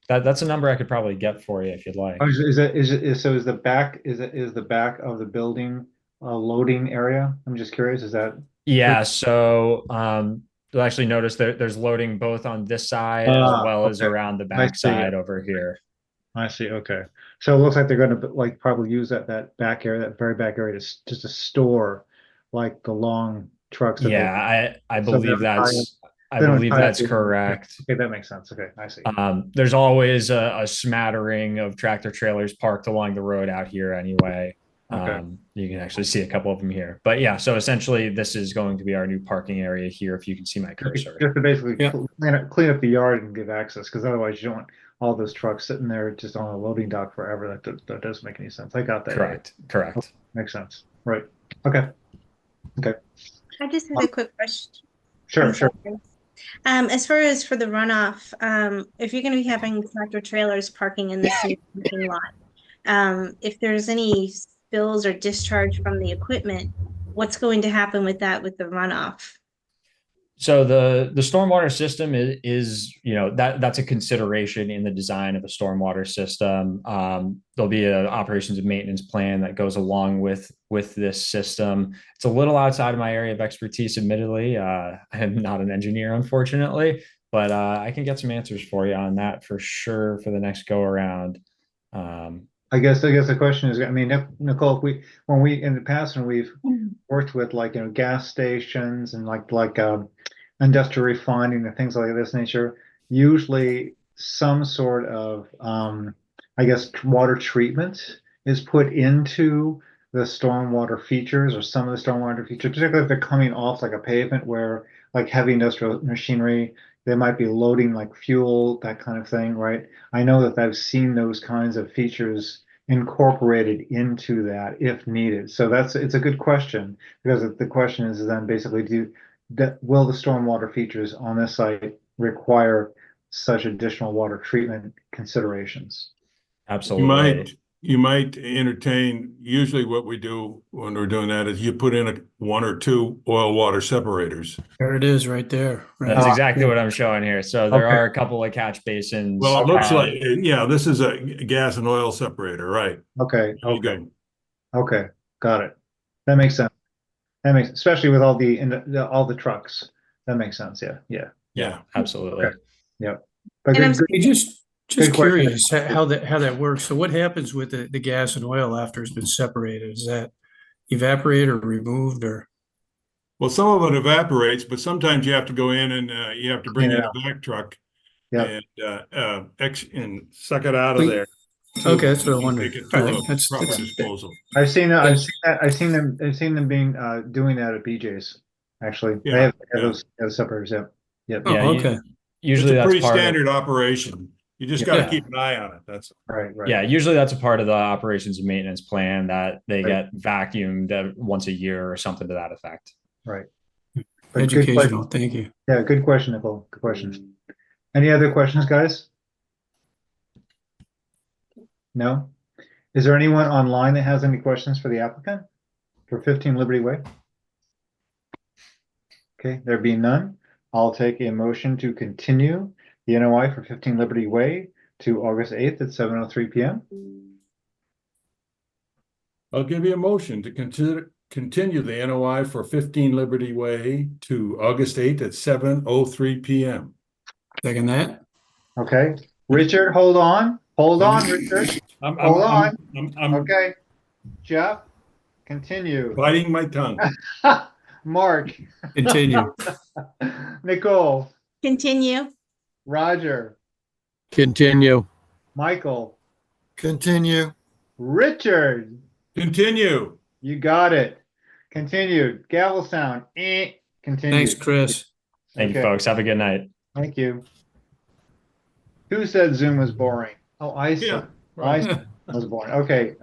That's a number I could probably get for you if you'd like. Is the back of the building a loading area? I'm just curious, is that? Yeah, so you'll actually notice there's loading both on this side as well as around the back side over here. I see. Okay, so it looks like they're going to probably use that back area, that very back area, to store like the long trucks. Yeah, I believe that's correct. Okay, that makes sense. Okay, I see. There's always a smattering of tractor trailers parked along the road out here anyway. Okay. You can actually see a couple of them here, but yeah, so essentially this is going to be our new parking area here. If you can see my cursor, Just to basically clean up the yard and give access, because otherwise you don't want all those trucks sitting there just on a loading dock forever. That doesn't make any sense. I got that. Correct. Okay, makes sense. Right. Okay. I just had a quick question. Sure. As far as for the runoff, if you're going to be having tractor trailers parking in the same parking lot, if there's any spills or discharge from the equipment, what's going to happen with that with the runoff? So the stormwater system is that's a consideration in the design of a stormwater system. There'll be an operations and maintenance plan that goes along with this system. It's a little outside of my area of expertise, admittedly. I am not an engineer, unfortunately, but I can get some answers for you on that for sure for the next go around. I guess the question is, Nicole, when we in the past when we've worked with gas stations and industrial refining and things like this nature, usually some sort of water treatment is put into the stormwater features, or some of the stormwater features, particularly if they're coming off like a pavement where heavy industrial machinery, they might be loading fuel, that kind of thing, right? I know that I've seen those kinds of features incorporated into that if needed. So it's a good question, because the question is then basically, will the stormwater features on this site require such additional water treatment considerations? Absolutely. you might entertain, usually what we do when we're doing that is you put in one or two oil water separators. There it is, right there. Right. That's exactly what I'm showing here. So there Okay. are a couple of catch basins. Well, it looks like, yeah, this is a gas and oil separator, right? Okay, There you okay, go. okay, got it. That makes sense. That makes, especially with all all the trucks. That makes sense, yeah, yeah. Yeah, absolutely. Okay. Yep. But And I'm good, Hey, just Good question. curious how that works. So what happens with the gas and oil after it's been separated? Is that evaporated or removed or? Well, some of it evaporates, but sometimes you have to go in and you have to bring in Clean it a vac truck Yep. and suck it out of there. Okay, that's what I wondered. Take it to All right, a that's- proper that's- disposal. I've seen that. Yes. I've seen them being doing that at BJ's. Actually, Yeah, they have yeah. those separators. Yep. Yep. Oh, Yeah, okay. Usually It's a that's pretty part of, standard operation. You just got to Yeah. keep an eye on it. That's Right. Right. yeah, usually that's a part of the operations and maintenance plan that they Right. get vacuumed once a year or something to that effect. Right. But good Educational. question. Thank you. Yeah. Good question, Nicole. Good question. Any other questions, guys? No. Is there anyone online that has any questions for the applicant for 15 Liberty Way? Okay, there being none, I'll take a motion to continue the NOI for 15 Liberty Way to August 8th at 7:03 PM. I'll give you a motion to continue the NOI for 15 Liberty Way to August 8th at 7:03 PM. Second that. Okay, Richard, hold on, Richard. Hold on. I'm Okay, Jeff, continue. biting my tongue. Mark, Continue. Nicole, Continue. Roger, Continue. Michael, Continue. Richard, Continue. you got it. Continued. Gavel sound. Continue. Thanks, Chris. Thank you, Okay. folks. Have a good night. Thank you. Who said Zoom was boring? Oh, I Yeah. said. I said it was boring. Okay.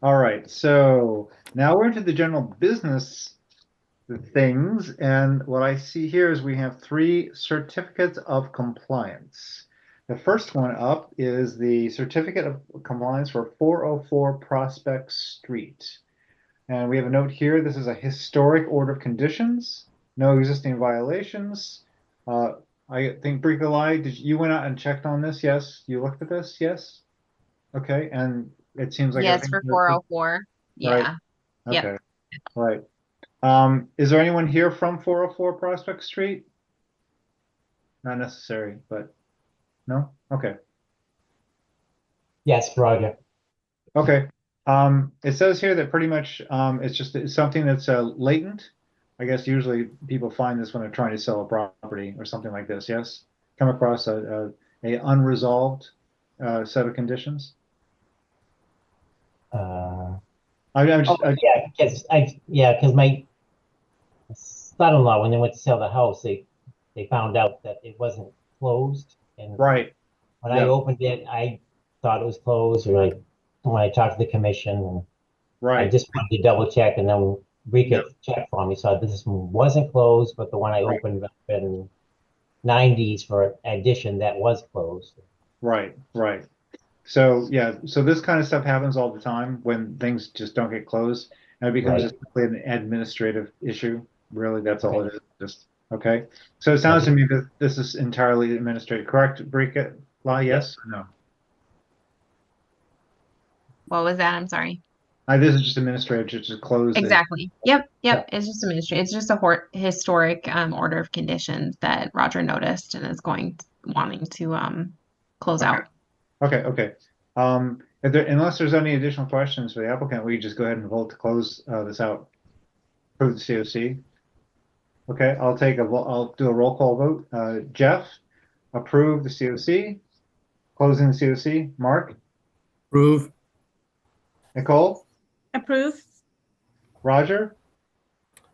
All right. So now we're into the general business things, and what I see here is we have 3 certificates of compliance. The first one up is the certificate of compliance for 404 Prospect Street. And we have a note here. This is a historic order of conditions, no existing violations. I think Bricolai, you went out and checked on this? Yes, you looked at this? Yes. Okay, and it seems like Yes, for everything's- 404. Yeah. Yep. Okay, right. Is there anyone here from 404 Prospect Street? Not necessary, but no? Okay. Yes, Roger. Okay. It says here that pretty much it's something that's latent. I guess usually people find this when they're trying to sell a property or something like this. Yes, come across a unresolved set of conditions. I'm just, Because my son-in-law, when they went to sell the house, they found out that it wasn't closed, and right. when I opened it, I thought it was closed, or when I talked to the commission, and I Right. just wanted to double check, and then Rika checked for me, so this one wasn't closed, but the one I Right. opened up in 90s for addition, that was closed. Right. Right. So yeah, so this kind of stuff happens all the time when things just don't get closed, and it becomes Right. just simply an administrative issue. Really, that's all it is. Just okay. So it sounds to me that this is entirely administrative, correct, Brika? Yes or no? What was that? I'm sorry. This is just administrative, just to close. Exactly. Yep. It's just administrative. It's just a historic order of conditions that Roger noticed and is wanting to close out. Okay. Unless there's any additional questions for the applicant, we just go ahead and vote to close this out. Approve the COC. Okay, I'll do a roll call vote. Jeff, approve the COC. Closing the COC. Mark, Approve. Nicole, Approve. Roger,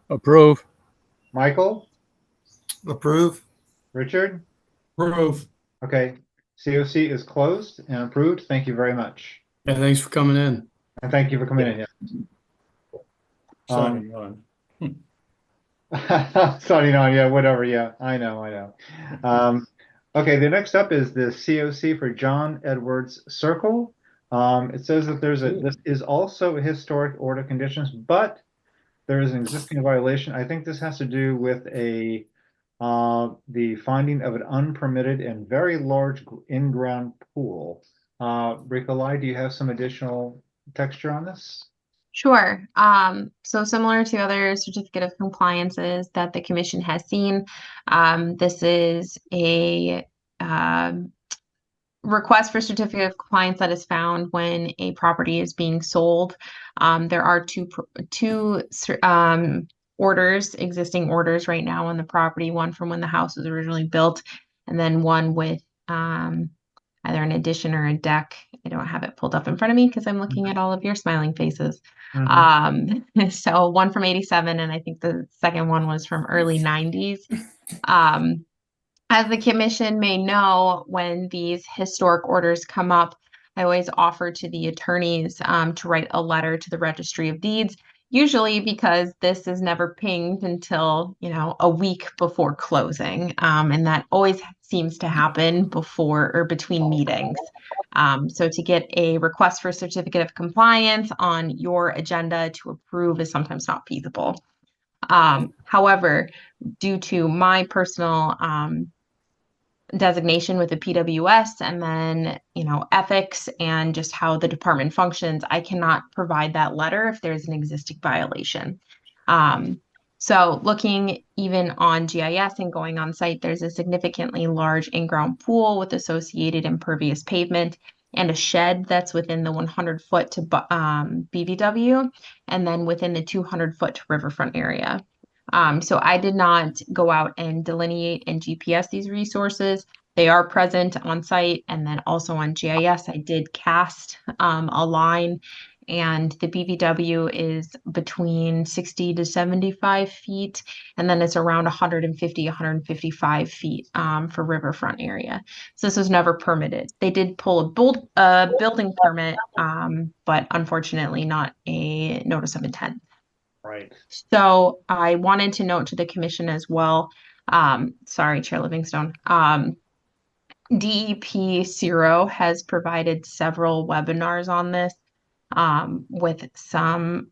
Approve. Michael, Approve. Richard. Approve. Okay, COC is closed and approved. Thank you very much. Yeah, thanks for coming in. And thank you for coming in. Yeah. Signing on. Signing on, yeah, whatever, yeah, I know. Okay, the next up is the COC for John Edwards Circle, It says that this is also a historic order of conditions, but there is an existing violation. I think this has to do with the finding of an unpermitted and very large in-ground pool. Bricolai, do you have some additional texture on this? Sure. So similar to other certificate of compliances that the commission has seen, this is a request for certificate of compliance that is found when a property is being sold. There are two orders, existing orders right now on the property, one from when the house was originally built, and then one with either an addition or a deck. I don't have it pulled up in front of me because I'm looking at all of your smiling faces. So one from 87, and I think the second one was from early 90s. As the commission may know, when these historic orders come up, I always offer to the attorneys to write a letter to the Registry of Deeds, usually because this is never pinged until, a week before closing. And that always seems to happen before or between meetings. So to get a request for certificate of compliance on your agenda to approve is sometimes not feasible. However, due to my personal designation with the PWS and then, ethics and just how the department functions, I cannot provide that letter if there's an existing violation. So looking even on GIS and going on site, there's a significantly large in-ground pool with associated impervious pavement and a shed that's within the 100-foot to BVW and then within the 200-foot to riverfront area. So I did not go out and delineate and GPS these resources. They are present on site, and then also on GIS, I did cast a line, and the BVW is between 60 to 75 feet, and then it's around 150, 155 feet for riverfront area. So this was never permitted. They did pull a building permit, but unfortunately not a notice of intent. Right. So I wanted to note to the commission as well, sorry, Chair Livingstone, DEP Zero has provided several webinars on this with some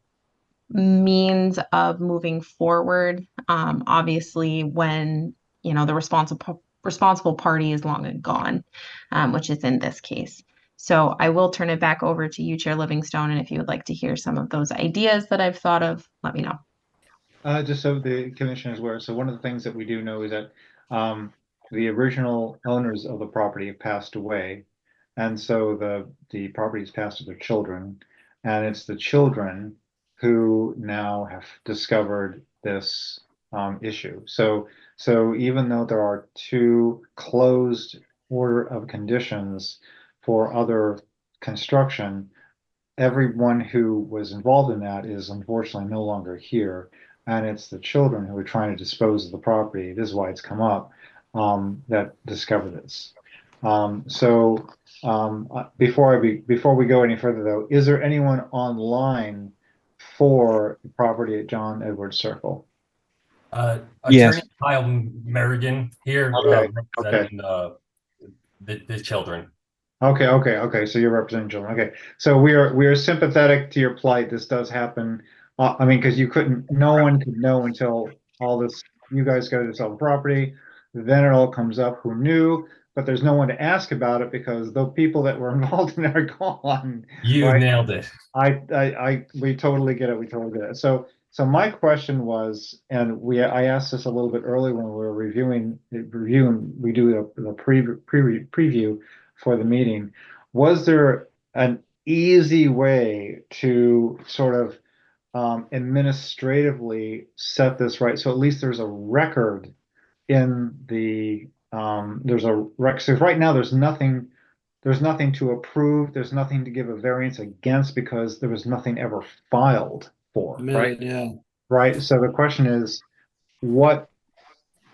means of moving forward. Obviously, when the responsible party is long and gone, which is in this case. So I will turn it back over to you, Chair Livingstone, and if you would like to hear some of those ideas that I've thought of, let me know. Just so the commission is aware, so one of the things that we do know is that the original owners of the property have passed away, and so the property is passed to their children, and it's the children who now have discovered this issue. So even though there are two closed order of conditions for other construction, everyone who was involved in that is unfortunately no longer here. And it's the children who are trying to dispose of the property. This is why it's come up, that discovered this. Before we go any further though, is there anyone online for the property at John Edwards Circle? Attorney Kyle Merrigan here, Okay. representing the children. Okay. So you're representing children. Okay. So we are sympathetic to your plight. This does happen. I mean, because no one could know until all this, you guys go to sell the property, then it all comes up, who knew, but there's no one to ask about it because the people that were involved in it are gone. You right? nailed it. We totally get it. So my question was, and I asked this a little bit earlier when we were reviewing, we do the preview for the meeting. Was there an easy way to sort of administratively set this right, so at least there's a record in the so right now there's nothing to approve, there's nothing to give a variance against because there was nothing ever filed for, right? Yeah. Right. So the question is, what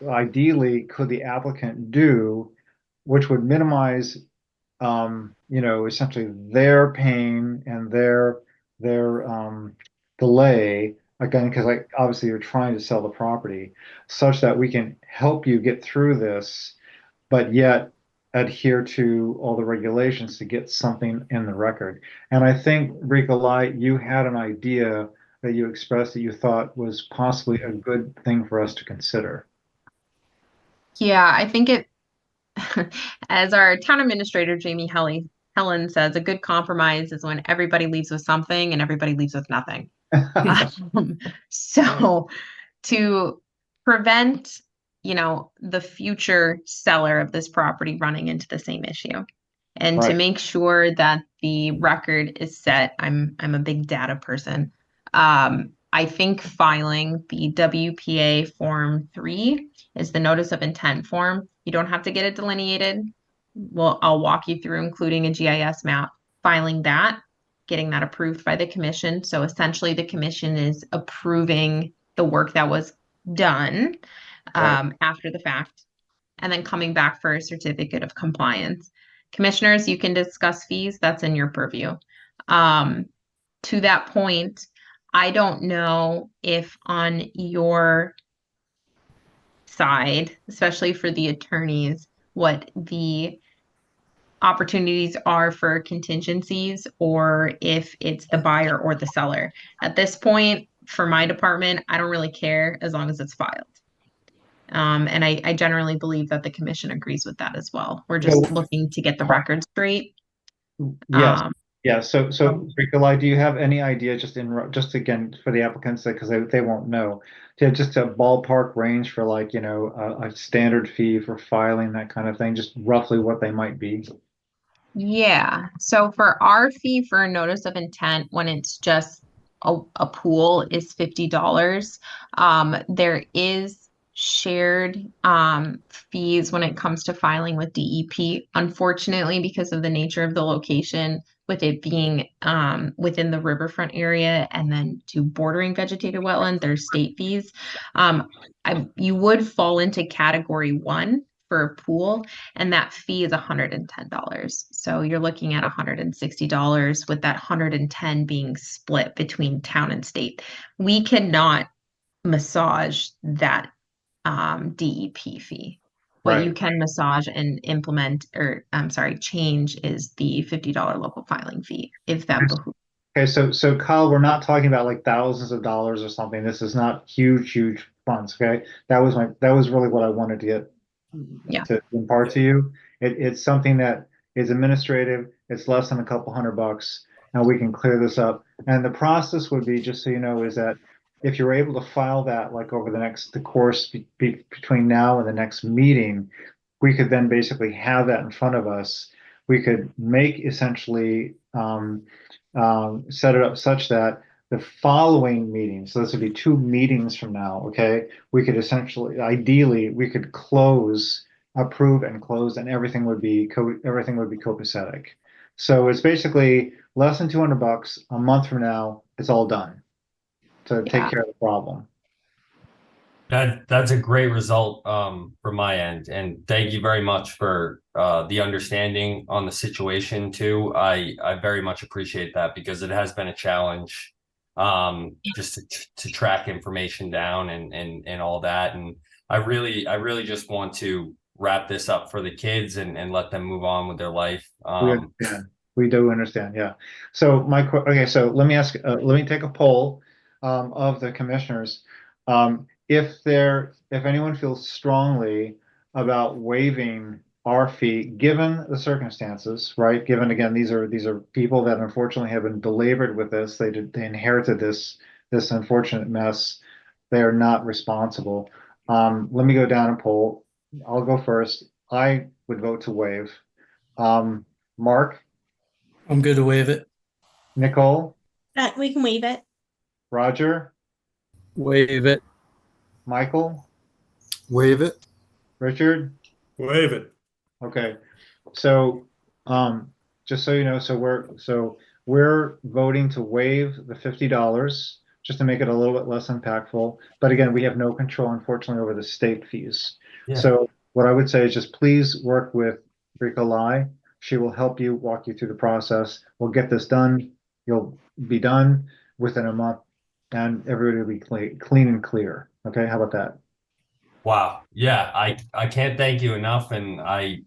ideally could the applicant do which would minimize essentially their pain and their delay, again, because obviously you're trying to sell the property, such that we can help you get through this, but yet adhere to all the regulations to get something in the record. And I think, Rika Lai, you had an idea that you expressed that you thought was possibly a good thing for us to consider. Yeah, I think it, as our town administrator, Jamie Helen says, a good compromise is when everybody leaves with something and everybody leaves with nothing. So to prevent, the future seller of this property running into the same issue, and to Right. make sure that the record is set, I'm a big data person. I think filing the WPA Form 3 is the notice of intent form. You don't have to get it delineated. Well, I'll walk you through including a GIS map, filing that, getting that approved by the commission. So essentially the commission is approving the work that was done after the fact, and then coming back for a certificate of compliance. Commissioners, you can discuss fees. That's in your purview. To that point, I don't know if on your side, especially for the attorneys, what the opportunities are for contingencies, or if it's the buyer or the seller. At this point, for my department, I don't really care as long as it's filed. And I generally believe that the commission agrees with that as well. We're just looking to get the record straight. Yes. Yeah. So Rika Lai, do you have any idea, just again for the applicants, because they won't know, just a ballpark range for like, a standard fee for filing, that kind of thing, just roughly what they might be? Yeah. So for our fee for a notice of intent, when it's just a pool, is $50. There is shared fees when it comes to filing with DEP. Unfortunately, because of the nature of the location, with it being within the riverfront area and then to bordering vegetated wetland, there's state fees. You would fall into category 1 for a pool, and that fee is $110. So you're looking at $160, with that $110 being split between town and state. We cannot massage that DEP fee. What you can massage and implement, or change, is the $50 local filing fee, if that behooves. Okay, so Kyle, we're not talking about like thousands of dollars or something. This is not huge funds. Okay, that was really what I wanted to get to impart to you. It's something that is administrative. It's less than a couple $100, and we can clear this up. And the process would be, just so you know, is that if you're able to file that like over the course between now and the next meeting, we could then basically have that in front of us. We could make essentially set it up such that the following meeting, so this would be 2 meetings from now, okay, we could essentially, ideally, we could approve and close, and everything would be copacetic. So it's basically less than $200. A month from now, it's all done to take care of the problem. That's a great result from my end, and thank you very much for the understanding on the situation too. I very much appreciate that, because it has been a challenge just to track information down and all that. And I really just want to wrap this up for the kids and let them move on with their life. We do understand, yeah. So so let me take a poll of the commissioners. If anyone feels strongly about waiving our fee, given the circumstances, right? Given, again, these are people that unfortunately have been belabored with this. They inherited this unfortunate mess. They are not responsible. Let me go down and poll. I'll go first. I would vote to waive. Mark? I'm good to waive it. Nicole? We can waive it. Roger? Waive it. Michael? Waive it. Richard? Waive it. Okay. So just so you know, we're voting to waive the $50 just to make it a little bit less impactful. But again, we have no control, unfortunately, over the state fees. Yeah. So what I would say is just please work with Rika Lai. She will help you, walk you through the process. We'll get this done. You'll be done within a month, and everybody will be clean and clear. Okay, how about that? Wow. Yeah, I can't thank you enough, and I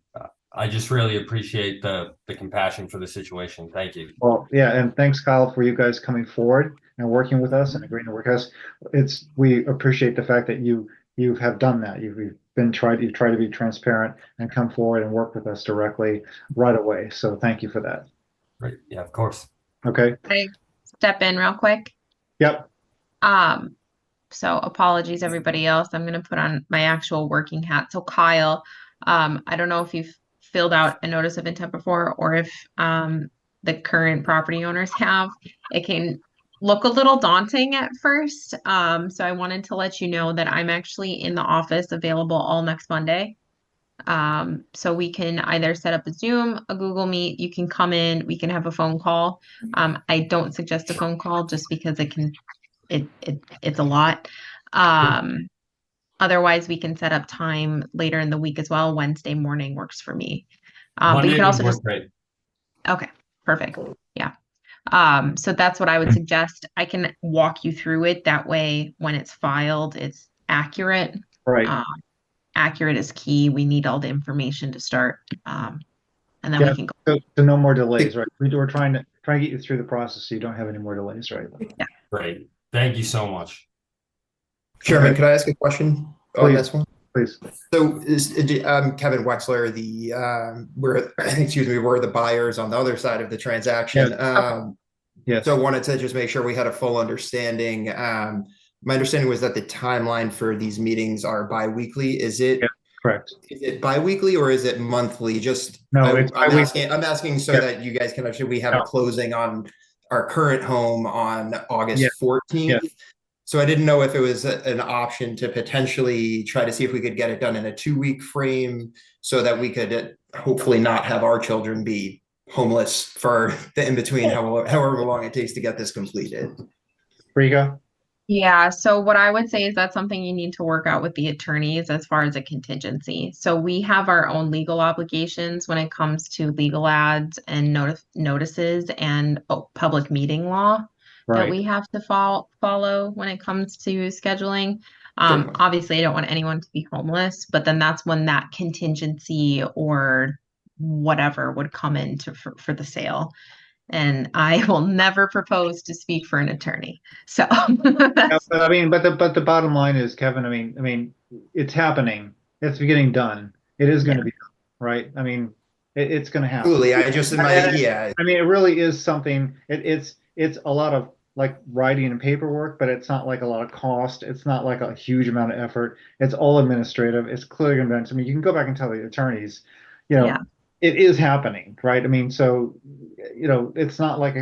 I just really appreciate the compassion for the situation. Thank you. Well, yeah, and thanks, Kyle, for you guys coming forward and working with us and agreeing to work with us. We appreciate the fact that you have done that. You've tried to be transparent and come forward and work with us directly right away. So thank you for that. Right. Yeah, of course. Okay. Can I step in real quick? Yep. So apologies, everybody else. I'm going to put on my actual working hat. So Kyle, I don't know if you've filled out a notice of intent before or if the current property owners have. It can look a little daunting at first. So I wanted to let you know that I'm actually in the office available all next Monday. So we can either set up a Zoom, a Google Meet, you can come in, we can have a phone call. I don't suggest a phone call just because it's a lot. Otherwise we can set up time later in the week as well. Wednesday morning works for me. But you can also just, okay, perfect. Yeah. So that's what I would suggest. I can walk you through it. That way, when it's filed, it's accurate. Right. Accurate is key. We need all the information to start. And then we can go. So no more delays, right? We're trying to get you through the process so you don't have any more delays, right? Yeah. Great. Thank you so much. Chairman, can I ask a question on this one? Please. So I'm Kevin Wexler, we're the buyers on the other side of the transaction. Yes. So I wanted to just make sure we had a full understanding. My understanding was that the timeline for these meetings are bi-weekly. Is it correct? Is it bi-weekly or is it monthly? Just no, I'm asking so that you guys can actually, we have a closing on our current home on August 14th. So I didn't know if it was an option to potentially try to see if we could get it done in a 2-week frame so that we could hopefully not have our children be homeless for the in-between, however long it takes to get this completed. Rika? Yeah, so what I would say is that's something you need to work out with the attorneys as far as a contingency. So we have our own legal obligations when it comes to legal ads and notices and public meeting law that we have to follow when it comes to scheduling. Obviously, I don't want anyone to be homeless, but then that's when that contingency or whatever would come into for the sale. And I will never propose to speak for an attorney. So, but the bottom line is, Kevin, I mean, it's happening. It's getting done. It is going to be done, right? I mean, it's going to happen. Absolutely. I mean, it really is something. It's a lot of like writing and paperwork, but it's not like a lot of cost. It's not like a huge amount of effort. It's all administrative. It's clearly going to be. I mean, you can go back and tell the attorneys, it is happening, right? I mean, so it's not like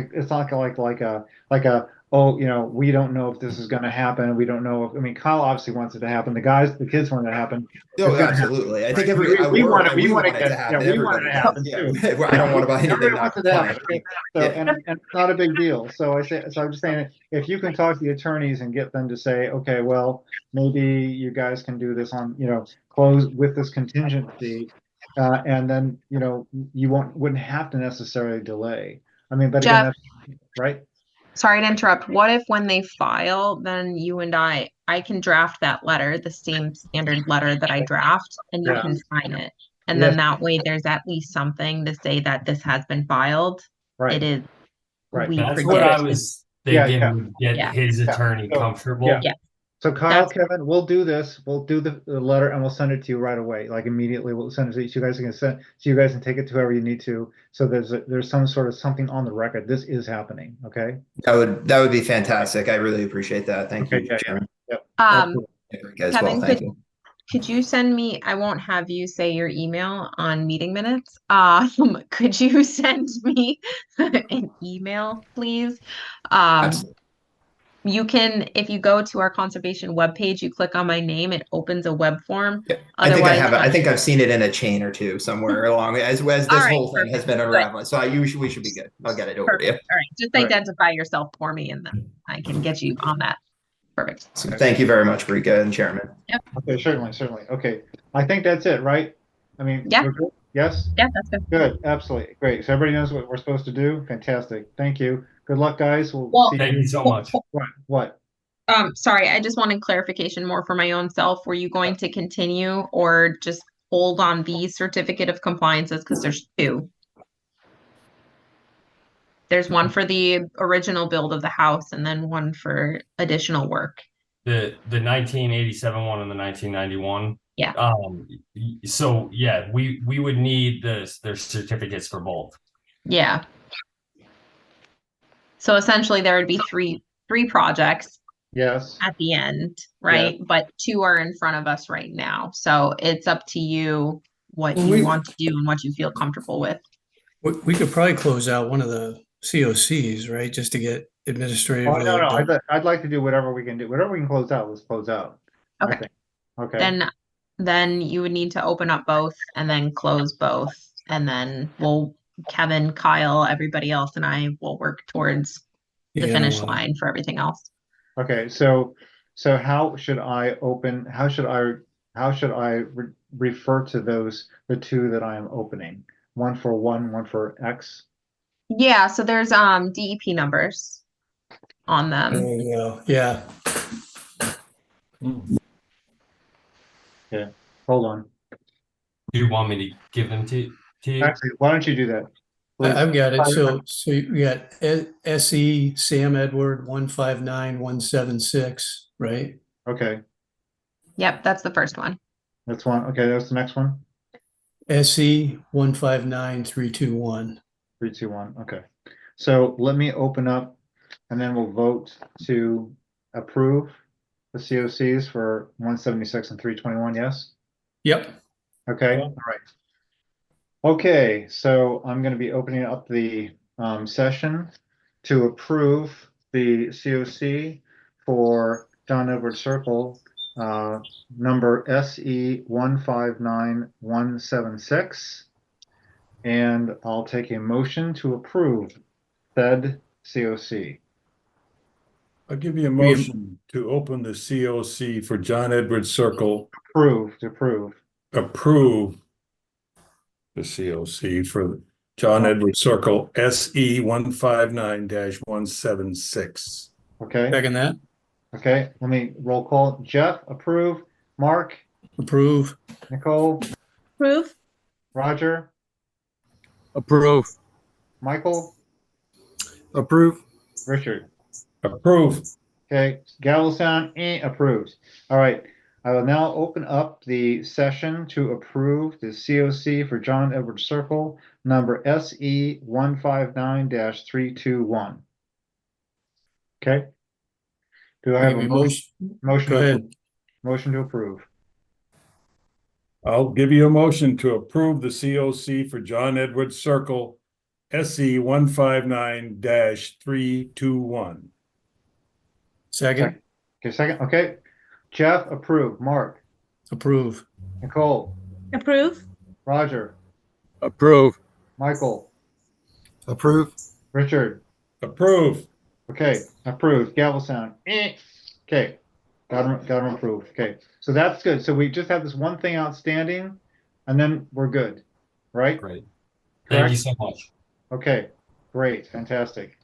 we don't know if this is going to happen. We don't know if, I mean, Kyle obviously wants it to happen. The kids want it to happen. No, absolutely. I think we want it to happen too. I don't want to buy anything. And it's not a big deal. So I'm just saying, if you can talk to the attorneys and get them to say, okay, well, maybe you guys can do this on, close with this contingency. And then, you wouldn't have to necessarily delay. I mean, but Jeff, again, that's, right? Sorry to interrupt. What if when they file, then you and I can draft that letter, the same standard letter that I draft, and you can sign it. And then that way there's at least something to say that this has been filed. Right. It is. Right. That's what I was thinking, get his attorney comfortable. Yeah. So Kyle, Kevin, we'll do this. We'll do the letter and we'll send it to you right away. Like immediately, we'll send it to you. You guys can you guys can take it to whoever you need to. So there's some sort of something on the record. This is happening. Okay. That would be fantastic. I really appreciate that. Thank you, Chairman. Kevin, could you send me? I won't have you say your email on meeting minutes. Could you send me an email, please? Absolutely. You can, if you go to our conservation webpage, you click on my name, it opens a web form. Yeah, I think I've seen it in a chain or two somewhere along as this whole thing has been unraveling. So we should be good. I'll get it over to you. All right. Just identify yourself for me and then I can get you on that. Perfect. So thank you very much, Rika and Chairman. Yep. Okay, certainly. Okay. I think that's it, right? I mean, yeah. We're good? Yes? Yeah, that's good. Good. Absolutely. Great. So everybody knows what we're supposed to do. Fantastic. Thank you. Good luck, guys. We'll see thank you so much. What? Sorry, I just wanted clarification more for my own self. Were you going to continue or just hold on these certificate of compliances because there's two. There's one for the original build of the house and then one for additional work. The 1987 one and the 1991. Yeah. So yeah, we would need their certificates for both. Yeah. So essentially there would be three projects Yes. at the end, right? But two are in front of us right now. So it's up to you what you want to do and what you feel comfortable with. We could probably close out one of the COCs, right? Just to get administrative. Oh, no. I'd like to do whatever we can do. Whatever we can close out, let's close out. I Okay. think. Okay. Then you would need to open up both and then close both. And then Kevin, Kyle, everybody else and I will work towards the finish line for everything else. Okay, so how should I refer to the two that I am opening? One for X? Yeah, so there's DEP numbers on them. There you go. Yeah. Okay, hold on. Do you want me to give them to you? Actually, why don't you do that? Please. I've got it. So you got SE Sam Edward 159176, right? Okay, Yep, that's the first one. that's one. Okay, that's the next one. SE 159321. 321. Okay. So let me open up and then we'll vote to approve the COCs for 176 and 321. Yes? Yep. Okay. All right. Okay. So I'm going to be opening up the session to approve the COC for John Edward Circle, number SE 159176. And I'll take a motion to approve said COC. I'll give you a motion to open the COC for John Edwards Circle. Approve the COC for John Edwards Circle, SE 159-176. Okay. Second that. Okay, let me roll call. Jeff, approve. Mark? Approve. Nicole? Approve. Roger? Approve. Michael? Approve. Richard? Approve. Okay, gavel sound, approved. All right, I will now open up the session to approve the COC for John Edward Circle, number SE 159-321. Okay. Do I have a motion? Motion. Go ahead. Motion to approve. I'll give you a motion to approve the COC for John Edwards Circle, SE 159-321. Second. Okay, second. Okay. Jeff, approve. Mark? Approve. Nicole? Approve. Roger? Approve. Michael? Approve. Richard? Approve. Okay, approved. Gavel sound. Okay, got him approved. Okay, so that's good. So we just have this one thing outstanding, and then we're good, right? Great. Correct? Thank you so much. Okay, great, fantastic.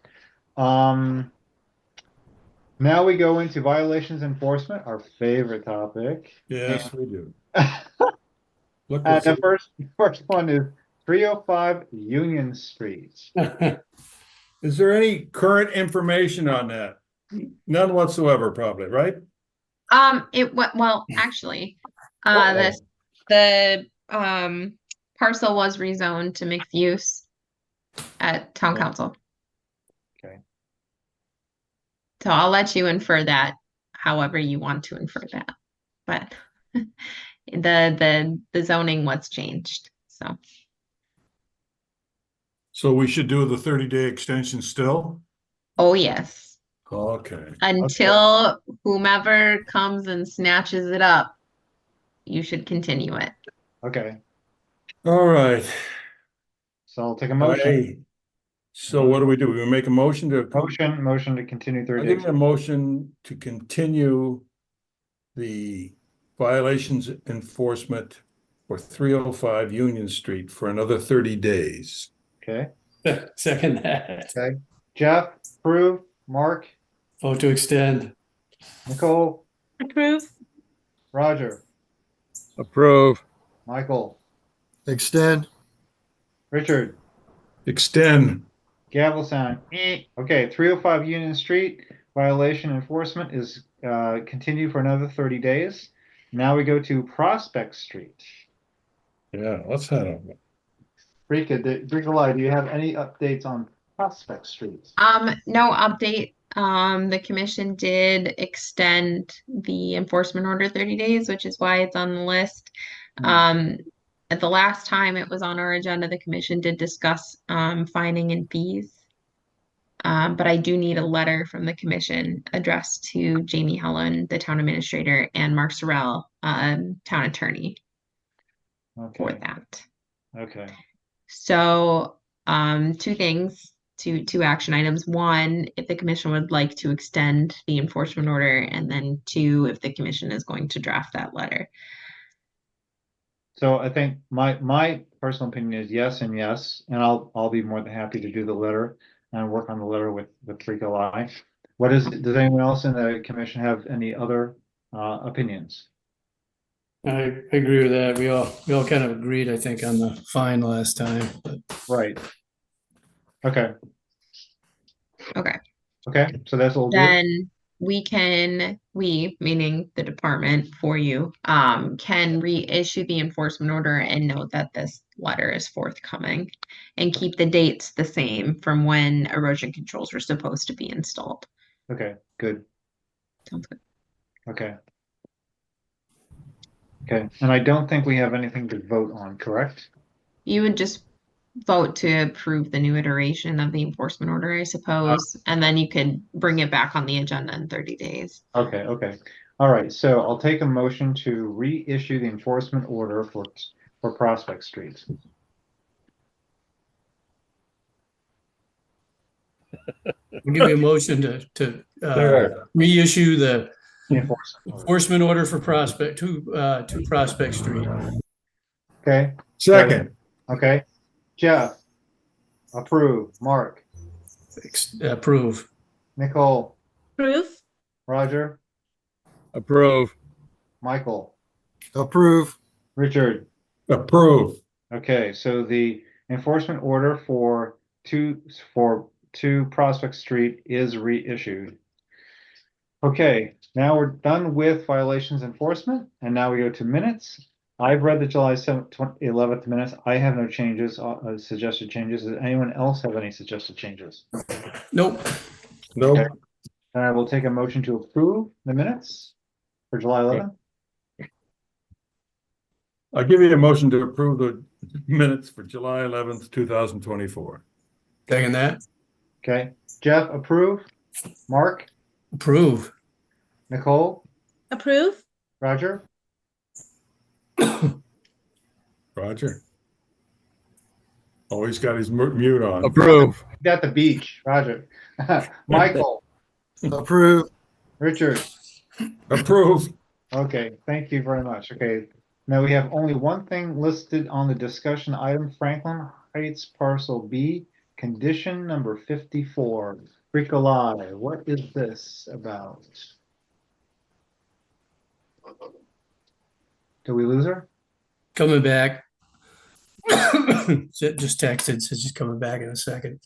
Now we go into violations enforcement, our favorite topic. Yes, we do. Look, The first one is 305 Union Street. is there any current information on that? None whatsoever, probably, right? Actually, the parcel was rezoned to mixed use at town council. Okay. So I'll let you infer that however you want to infer that. But the zoning was changed. So we should do the 30-day extension still? Oh yes. Okay. Until whomever comes and snatches it up, you should continue it. Okay, All right. so I'll take a motion. So what do? We make a motion to Motion to continue 30 I days. give a motion to continue the violations enforcement for 305 Union Street for another 30 days. Okay, Second that. okay. Jeff, approve. Mark? Vote to extend. Nicole? Approve. Roger? Approve. Michael, Extend. Richard, Extend. gavel sound. Okay, 305 Union Street, violation enforcement is continued for another 30 days. Now we go to Prospect Street. Yeah, let's head over. Bricolai, do you have any updates on Prospect Street? No update. The commission did extend the enforcement order 30 days, which is why it's on the list. At the last time it was on our agenda, the commission did discuss fining and fees. But I do need a letter from the commission addressed to Jamie Helen, the town administrator, and Mark Sorrell, town attorney, for that. Okay. So, two things, two action items. One, if the commission would like to extend the enforcement order, and then two, if the commission is going to draft that letter. So I think my personal opinion is yes and yes, and I'll be more than happy to do the letter and work on the letter with Bricolai. Does anyone else in the commission have any other opinions? I agree with that. We all kind of agreed, I think, on the fine last time. But. Right. Okay. Okay. Okay, so that's all good. Then we, meaning the department for you, can reissue the enforcement order and note that this letter is forthcoming and keep the dates the same from when erosion controls were supposed to be installed. Okay, good. Sounds good. Okay. Okay, and I don't think we have anything to vote on, correct? You would just vote to approve the new iteration of the enforcement order, I suppose, and then you could bring it back on the agenda in 30 days. Okay, okay. All right, so I'll take a motion to reissue the enforcement order for Prospect Street. We'll give you a motion to reissue the enforcement order for Prospect to Prospect Street. Okay. Second. Okay. Jeff, approve. Mark, approve. Approve. Nicole, Roger, Approve. Michael, Approve. Richard, Approve. Okay, so the enforcement order for two Prospect Street is reissued. Okay, now we're done with violations enforcement, and now we go to minutes. I've read the July 11th minutes. I have no changes, suggested changes. Does anyone else have any suggested changes? Nope. Nope. Okay. I will take a motion to approve the minutes for July 11th. I'll give you a motion to approve the minutes for July 11th, 2024. Second that. Okay, Jeff, approve. Mark, approve. Nicole, Approve. Roger, Roger. Oh, he's got his mute on. Approve. at the beach. Roger, Michael, Approve. Richard. Approve. Okay, thank you very much. Okay, now we have only one thing listed on the discussion item, Franklin Heights Parcel B, condition number 54. Bricolai, what is this about? Did we lose her? Coming back. Just texted, says she's coming back in a second.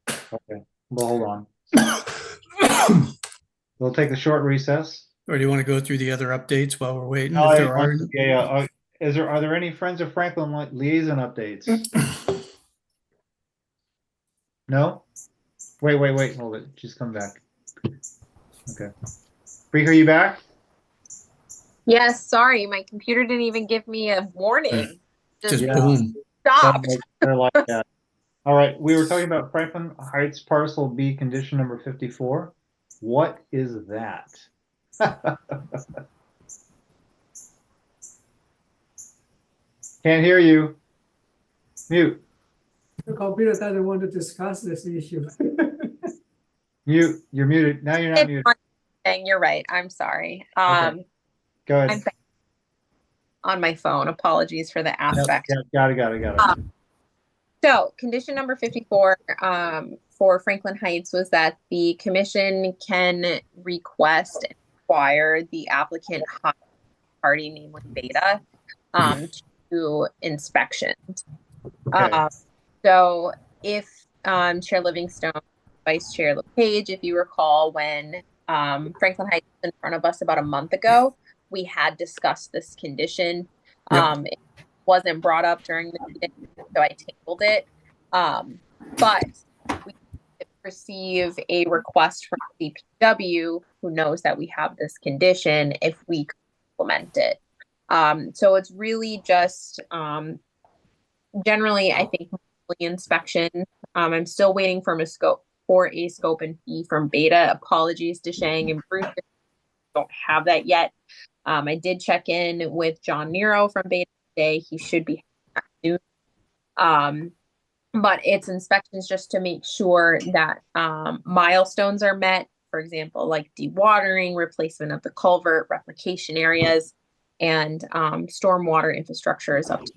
Okay, well, hold on. We'll take a short recess. Or do you want to go through the other updates while we're waiting? No, If there are. yeah. Are there any Friends of Franklin liaison updates? No? Wait, hold it. She's come back. Okay. Bree, are you back? Yes, sorry, my computer didn't even give me a warning. Just boom. Stopped. They're like that. All right, we were talking about Franklin Heights Parcel B, condition number 54. What is that? Can't hear you. Mute. The computer doesn't want to discuss this issue. Mute. You're muted. Now you're not muted. You're right. I'm sorry. Go ahead. I'm on my phone. Apologies for the aspect. Yep, got it. So condition number 54 for Franklin Heights was that the commission can request and require the applicant party, namely Beta, to to inspections. Okay. So if Chair Livingstone, Vice Chair LePage, if you recall, when Franklin Heights was in front of us about a month ago, we had discussed this condition. Yep. It wasn't brought up during the meeting, so I tabled it. But we did receive a request from DPW, who knows that we have this condition, if we could implement it. So it's really just generally, I think, inspection. I'm still waiting for a scope and fee from Beta. Apologies to Shang and Bruce, don't have that yet. I did check in with John Nero from Beta today. He should be soon. But it's inspections just to make sure that milestones are met. For example, like dewatering, replacement of the culvert, replication areas, and stormwater infrastructure is up to.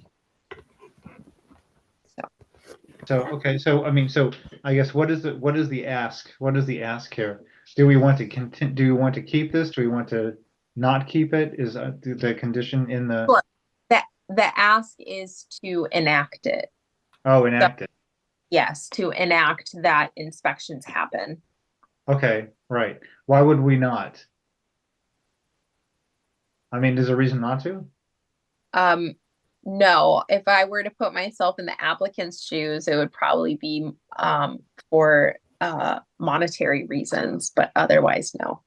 So, okay, so, I mean, so I guess what is the ask? What is the ask here? Do we want to continue, do we want to keep this? Do we want to not keep it? Is the condition in the? Well, the ask is to enact it. Oh, enact it. Yes, to enact that inspections happen. Okay, right. Why would we not? I mean, there's a reason not to? No, if I were to put myself in the applicant's shoes, it would probably be for monetary reasons, but otherwise, no.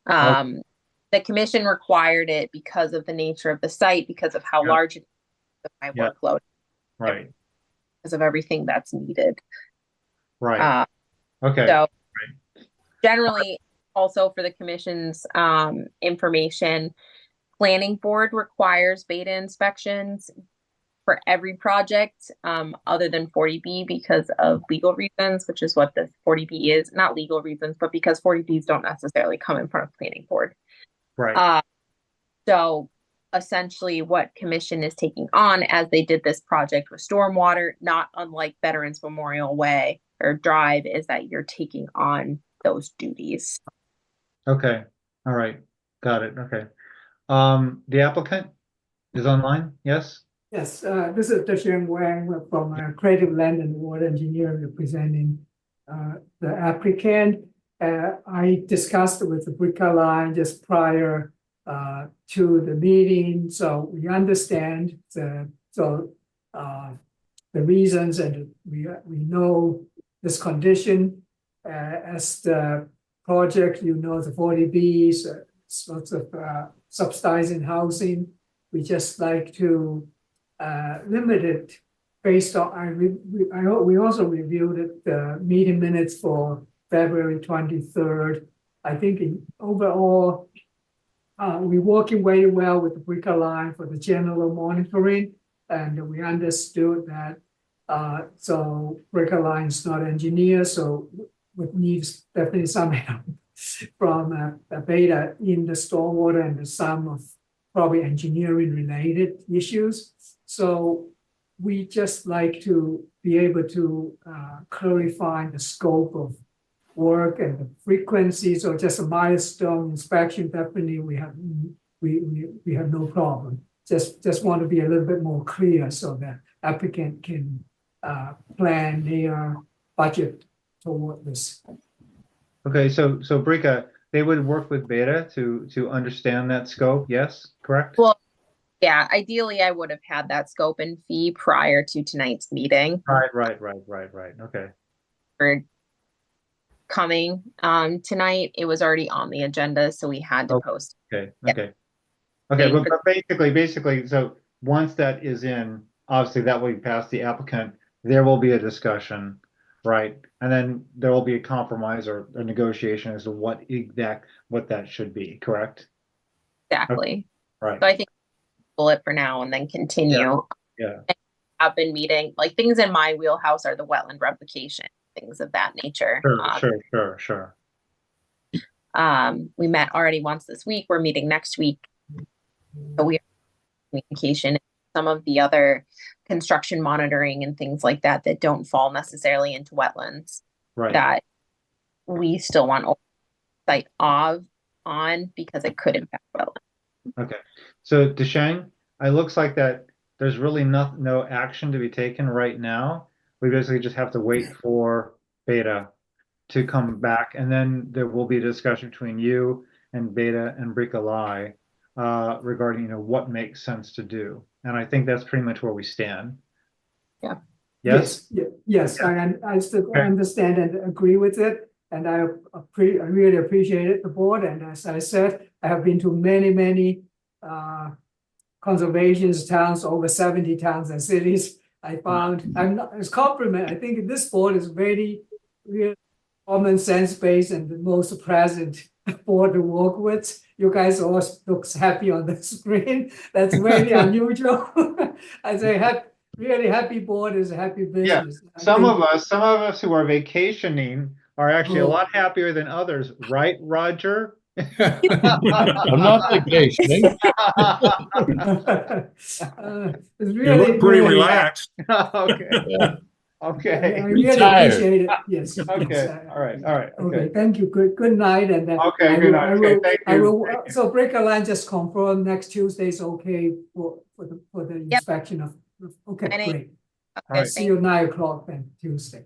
The commission required it because of the nature of the site, because of how large it is, my workload, right? Because of everything that's needed, right? Okay. So generally, also for the commission's information, planning board requires Beta inspections for every project other than 40B because of legal reasons, which is what the 40B is. Not legal reasons, but because 40Bs don't necessarily come in front of planning board. Right. So essentially what commission is taking on, as they did this project with stormwater, not unlike Veterans Memorial Way or Drive, is that you're taking on those duties. Okay. All right. Got it. Okay. The applicant is online. Yes. Yes, this is Desheng Wang from Creative Land and Water Engineering representing the applicant. I discussed with the Brica Line just prior to the meeting, so we understand the reasons, and we know this condition as the project. You know, the 40Bs, sorts of subsidizing housing. We just like to limit it based on, we also reviewed it, the meeting minutes for February 23rd. I think overall, we're working very well with the Brica Line for the general monitoring, and we understood that. So Brica Line is not engineer, so it needs definitely some help from Beta in the stormwater and some of probably engineering related issues. So we just like to be able to clarify the scope of work and the frequencies, or just a milestone inspection. Definitely we have no problem. Just want to be a little bit more clear so that applicant can plan their budget toward this. Okay, so Brica, they would work with Beta to understand that scope. Yes, correct? Well, yeah, ideally I would have had that scope and fee prior to tonight's meeting. Right. Okay. For coming tonight, it was already on the agenda, so we had to post. Okay. But basically, so once that is in, obviously that will be past the applicant, there will be a discussion, right? And then there will be a compromise or a negotiation as to what that should be, correct? Exactly. Right. So I think we'll it for now and then continue. Yeah. I've been meeting, like, things in my wheelhouse are the wetland replication, things of that nature. Sure. We met already once this week. We're meeting next week. So we have communication, some of the other construction monitoring and things like that don't fall necessarily into wetlands. Right. That we still want oversight on because it could impact wetlands. Okay. So Desheng, it looks like that there's really no action to be taken right now. We basically just have to wait for Beta to come back, and then there will be a discussion between you and Beta and Bricolai regarding, what makes sense to do. And I think that's pretty much where we stand. Yeah. Yes? Yes, I still understand and agree with it, and I really appreciate it, the board, and as I said, I have been to many conservation towns, over 70 towns and cities. I found, I'm not, as compliment, I think this board is very common sense based and the most pleasant board to work with. You guys all look happy on the screen. That's very unusual. I say really happy board is a happy business. Some of us who are vacationing are actually a Oh. lot happier than others, right, Roger? I'm not vacationing. It's You really, look pretty really- relaxed. Okay. Yeah. Okay. I really Retired. appreciate it. Yes. Okay. yes, All right. All right. Okay, Okay. thank you. Good night. And Okay, I good will- night. I Okay, will- thank I you. will, Thank you. so Breaker Line just confirm next Tuesday is okay for the inspection of, okay, Any- great. All right. See you 9 o'clock then, Tuesday.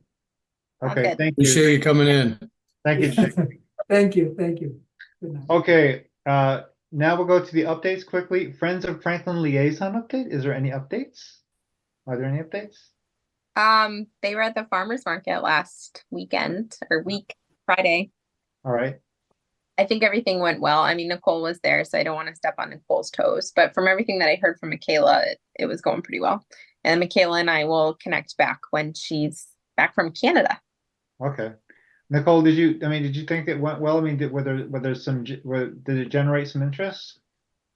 Okay. good. Thank you. Appreciate you coming in. Thank you. Jake. Thank you. Good night. Okay. Now we'll go to the updates quickly. Friends of Franklin liaison update. Is there any updates? Are there any updates? They were at the farmer's market last weekend or Friday. All right. I think everything went well. I mean, Nicole was there, so I don't want to step on Nicole's toes. But from everything that I heard from Michaela, it was going pretty well. And Michaela and I will connect back when she's back from Canada. Okay. Nicole, did you think it went well? I mean, did it generate some interest?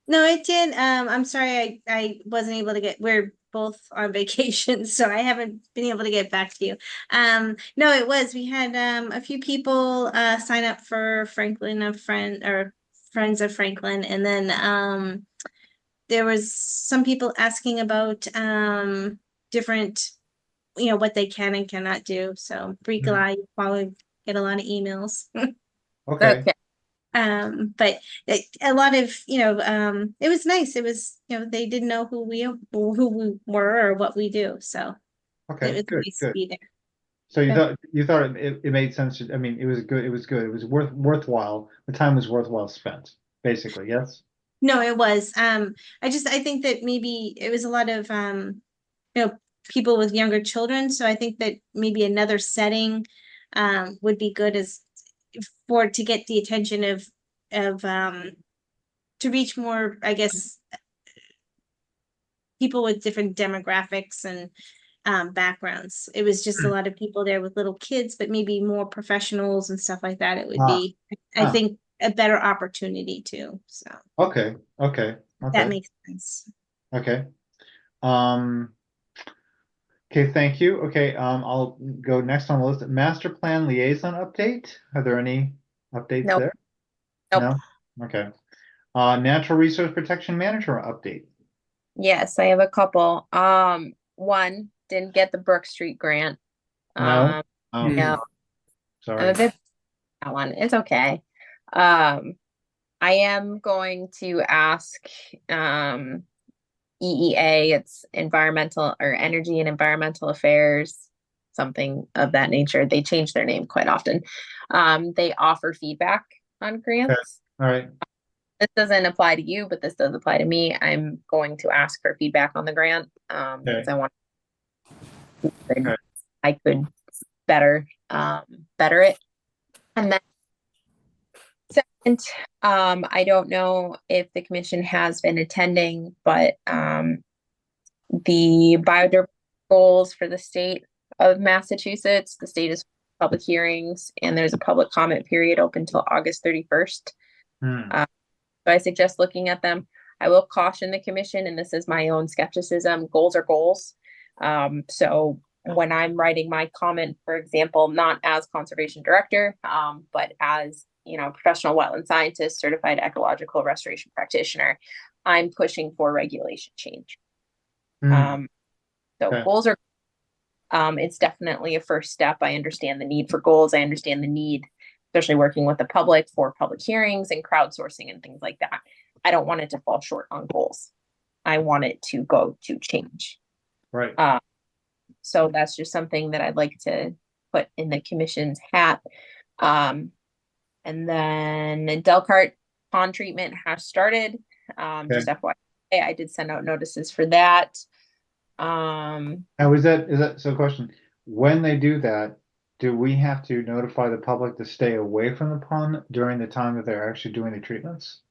No, it did. I'm sorry, I wasn't able to we're both on vacation, so I haven't been able to get back to you. No, it was, we had a few people sign up for Franklin, Friends of Franklin, and then there was some people asking about different, what they can and cannot do. So Bricolai, you probably get a lot of emails. Okay. But a lot of, it was nice. It was, they didn't know who we were or what we do. So Okay. it was Good. nice to Good. be there. So Yeah. you thought it made sense to, I mean, it was good. It was good. It was worthwhile. The time was worthwhile spent, basically. Yes. No, it was. I think that maybe it was a lot of, people with younger children. So I think that maybe another setting would be good to get the attention of to reach more, I guess, people with different demographics and backgrounds. It was just a lot of people there with little kids, but maybe more professionals and stuff like that. It would be, I think, a better opportunity too. So Okay. Okay. Okay. that makes sense. Okay. Okay, thank you. Okay, I'll go next on the list. Master plan liaison update. Are there any updates Nope. there? Nope. No? Okay. Natural resource protection manager update. Yes, I have a couple. One, didn't get the Brook Street grant. No? Oh, No. sorry. I'm a bit that one. It's okay. I am going to ask EEA, it's environmental or energy and environmental affairs, something of that nature. They change their name quite often. They offer feedback on grants. All right. This doesn't apply to you, but this does apply to me. I'm going to ask for feedback on the grant because I want I could better it. And then second, I don't know if the commission has been attending, but the biodiversity goals for the state of Massachusetts, the state is public hearings, and there's a public comment period open till August 31st. So I suggest looking at them. I will caution the commission, and this is my own skepticism, goals are goals. So when I'm writing my comment, for example, not as conservation director, but as professional wetland scientist, certified ecological restoration practitioner, I'm pushing for regulation change. So Okay. goals are, it's definitely a first step. I understand the need for goals. I understand the need, especially working with the public, for public hearings and crowdsourcing and things like that. I don't want it to fall short on goals. I want it to go to change. Right. So that's just something that I'd like to put in the commission's hat. And then Delcart pond treatment has started. Just FYI, I did send out notices for that. Now, is that, so question, when they do that, do we have to notify the public to stay away from the pond during the time that they're actually doing the treatments?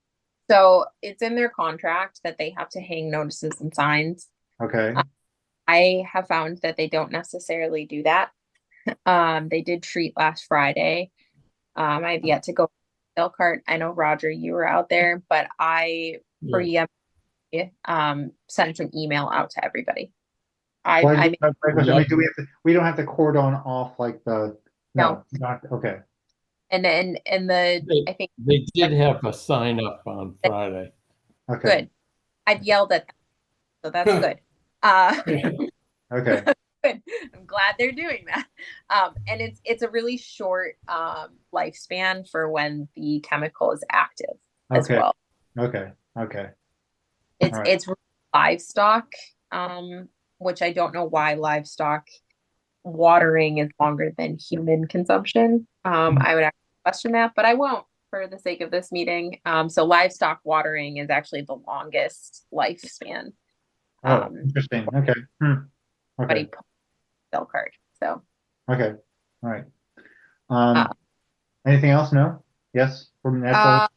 So it's in their contract that they have to hang notices and signs. Okay. I have found that they don't necessarily do that. They did treat last Friday. I have yet to go to Elkhart. I know, Roger, you were out there, but I, for sent an email out to everybody. I mean, do we have to, we don't have to cordon off like the, no, not, okay. And I think they did have a sign up on Friday. Okay. Good. I've yelled at them, so that's good. Okay. Good. I'm glad they're doing that. And it's a really short lifespan for when the chemical is active as well. Okay. Okay. It's livestock, which I don't know why livestock watering is longer than human consumption. I would actually question that, but I won't for the sake of this meeting. So livestock watering is actually the longest lifespan. Interesting. Okay. Okay. Delcart. So. Okay. All right. Anything else? No. Yes. From that.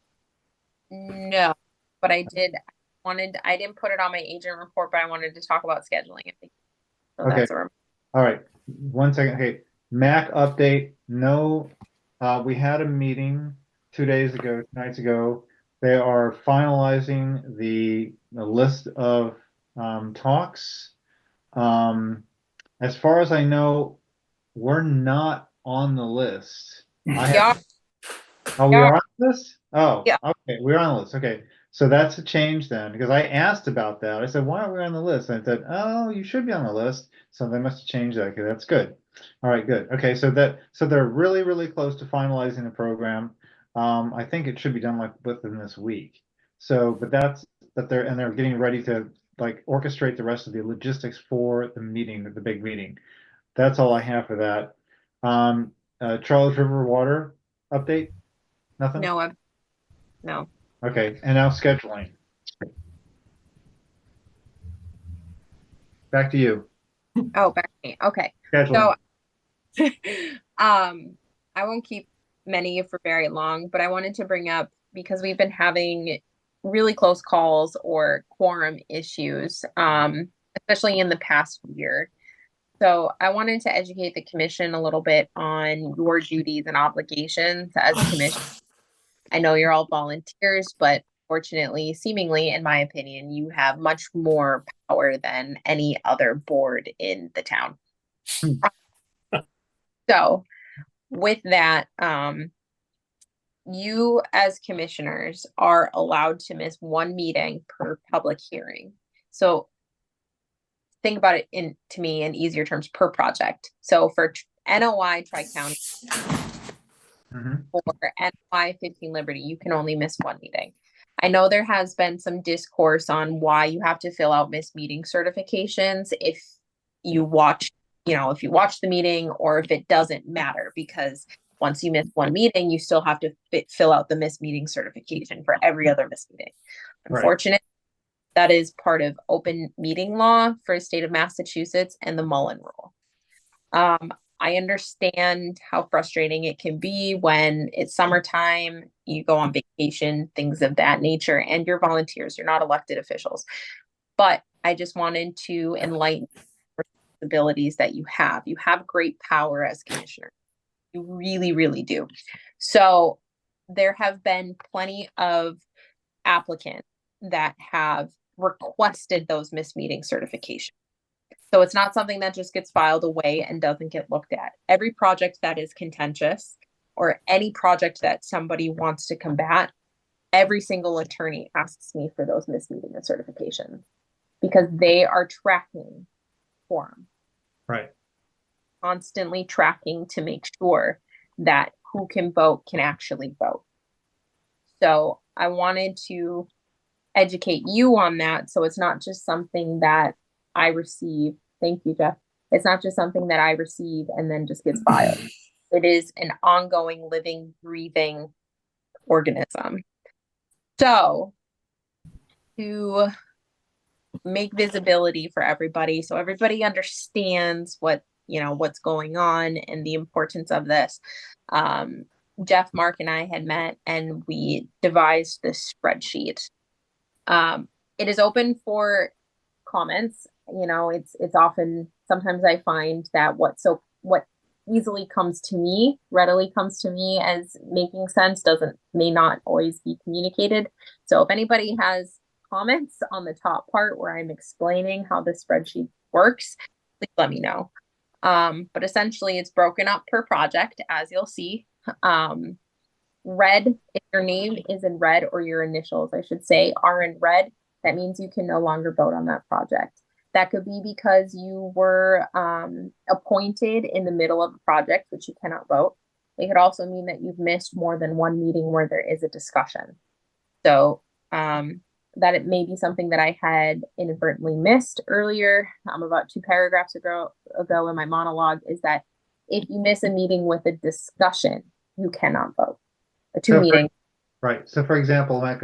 No, but I didn't put it on my agent report, but I wanted to talk about scheduling. So Okay. That's all right. 1 second. Okay. MAC update. No, we had a meeting 2 days ago, 2 nights ago. They are finalizing the list of talks. As far as I know, we're not on the list. Oh, we are on the list? Oh, yeah. Okay, we're on the list. Okay, so that's a change then, because I asked about that. I said, why aren't we on the list? And I said, oh, you should be on the list. So they must have changed that. Okay, that's good. All right, good. Okay, so they're really, really close to finalizing the program. I think it should be done like within this week. So, but they're getting ready to like orchestrate the rest of the logistics for the meeting, the big meeting. That's all I have for that. Charles River water update? Nothing? No. Okay, and now scheduling. Back to you. Oh, back to me. Okay. Scheduling. So, I won't keep many for very long, but I wanted to bring up, because we've been having really close calls or quorum issues, especially in the past year. So I wanted to educate the commission a little bit on your duties and obligations as a commission. I know you're all volunteers, but fortunately, seemingly, in my opinion, you have much more power than any other board in the town. So with that, you as commissioners are allowed to miss one meeting per public hearing. So think about it in easier terms, per project. So for NOI Tri-County, for NOI 15 Liberty, you can only miss one meeting. I know there has been some discourse on why you have to fill out missed meeting certifications if you watch the meeting, or if it doesn't matter, because once you miss one meeting, you still have to fill out the missed meeting certification for every other missed meeting. Unfortunately, that is part of open meeting law for the state of Massachusetts and the Mullen Rule. I understand how frustrating it can be when it's summertime, you go on vacation, things of that nature, and you're volunteers, you're not elected officials. But I just wanted to enlighten the responsibilities that you have. You have great power as commissioner. You really, really do. So there have been plenty of applicants that have requested those missed meeting certifications. So it's not something that just gets filed away and doesn't get looked at. Every project that is contentious, or any project that somebody wants to combat, every single attorney asks me for those missed meeting certifications, because they are tracking quorum. Right. Constantly tracking to make sure that who can vote can actually vote. So I wanted to educate you on that. So it's not just something that I receive. Thank you, Jeff. It's not just something that I receive and then just gets filed. It is an ongoing, living, breathing organism. So to make visibility for everybody, so everybody understands what's going on and the importance of this. Jeff, Mark, and I had met and we devised this spreadsheet. It is open for comments. It's often, sometimes I find that what easily readily comes to me as making sense may not always be communicated. So if anybody has comments on the top part where I'm explaining how the spreadsheet works, please let me know. But essentially it's broken up per project, as you'll see. Red, if your name is in red, or your initials, I should say, are in red, that means you can no longer vote on that project. That could be because you were appointed in the middle of a project, which you cannot vote. It could also mean that you've missed more than one meeting where there is a discussion. So that it may be something that I had inadvertently missed earlier, about 2 paragraphs ago in my monologue, is that if you miss a meeting with a discussion, you cannot vote. Right. So for example, Mike,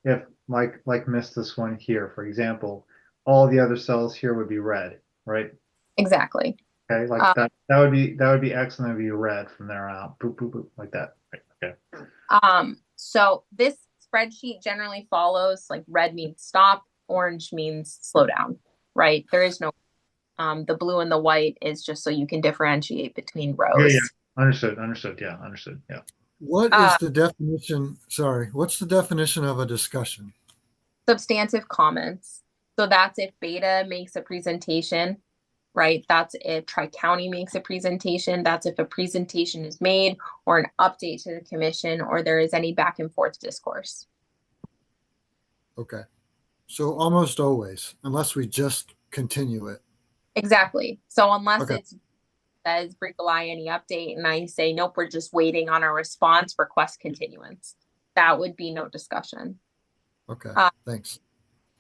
if Mike missed this one here, for example, all the other cells here would be red, right? Exactly. Okay, like that would be X and that would be red from there on out. Boop, boop, boop, like that. Right. Okay. So this spreadsheet generally follows, like, red means stop, orange means slow down, right? There is no the blue and the white is just so you can differentiate between rows. Yeah. Understood. Yeah, understood. Yeah. What is the definition? Sorry, what's the definition of a discussion? Substantive comments. So that's if Beta makes a presentation, right? That's if Tri-County makes a presentation. That's if a presentation is made or an update to the commission, or there is any back and forth discourse. Okay. So almost always, unless we just continue it. Exactly. So unless it says Bricolai any update and I say, nope, we're just waiting on a response, request continuance, that would be no discussion. Okay, thanks.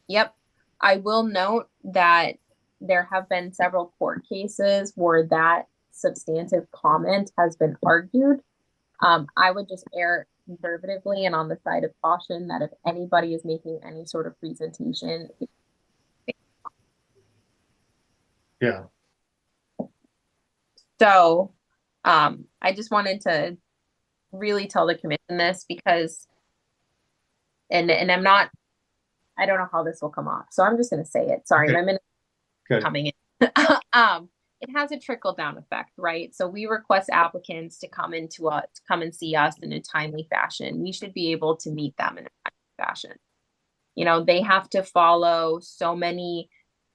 Yep. I will note that there have been several court cases where that substantive comment has been argued. I would just err conservatively and on the side of caution that if anybody is making any sort of presentation. Yeah. So I just wanted to really tell the commission this because, and I don't know how this will come off, so I'm just going to say it. Sorry, my minute coming in. It has a trickle down effect, right? So we request applicants to come and see us in a timely fashion. We should be able to meet them in a timely fashion. They have to follow so many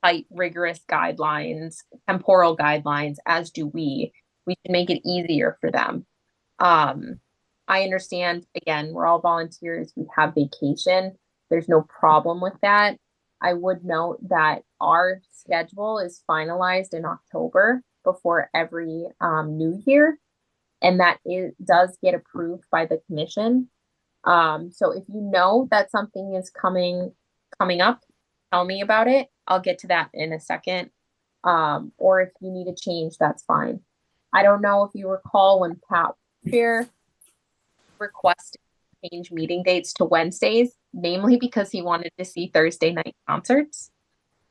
tight, rigorous guidelines, temporal guidelines, as do we. We should make it easier for them. I understand, again, we're all volunteers. We have vacation. There's no problem with that. I would note that our schedule is finalized in October before every new year, and that does get approved by the commission. So if you know that something is coming up, tell me about it. I'll get to that in a second. Or if you need a change, that's fine. I don't know if you recall when Pat here requested to change meeting dates to Wednesdays, namely because he wanted to see Thursday night concerts.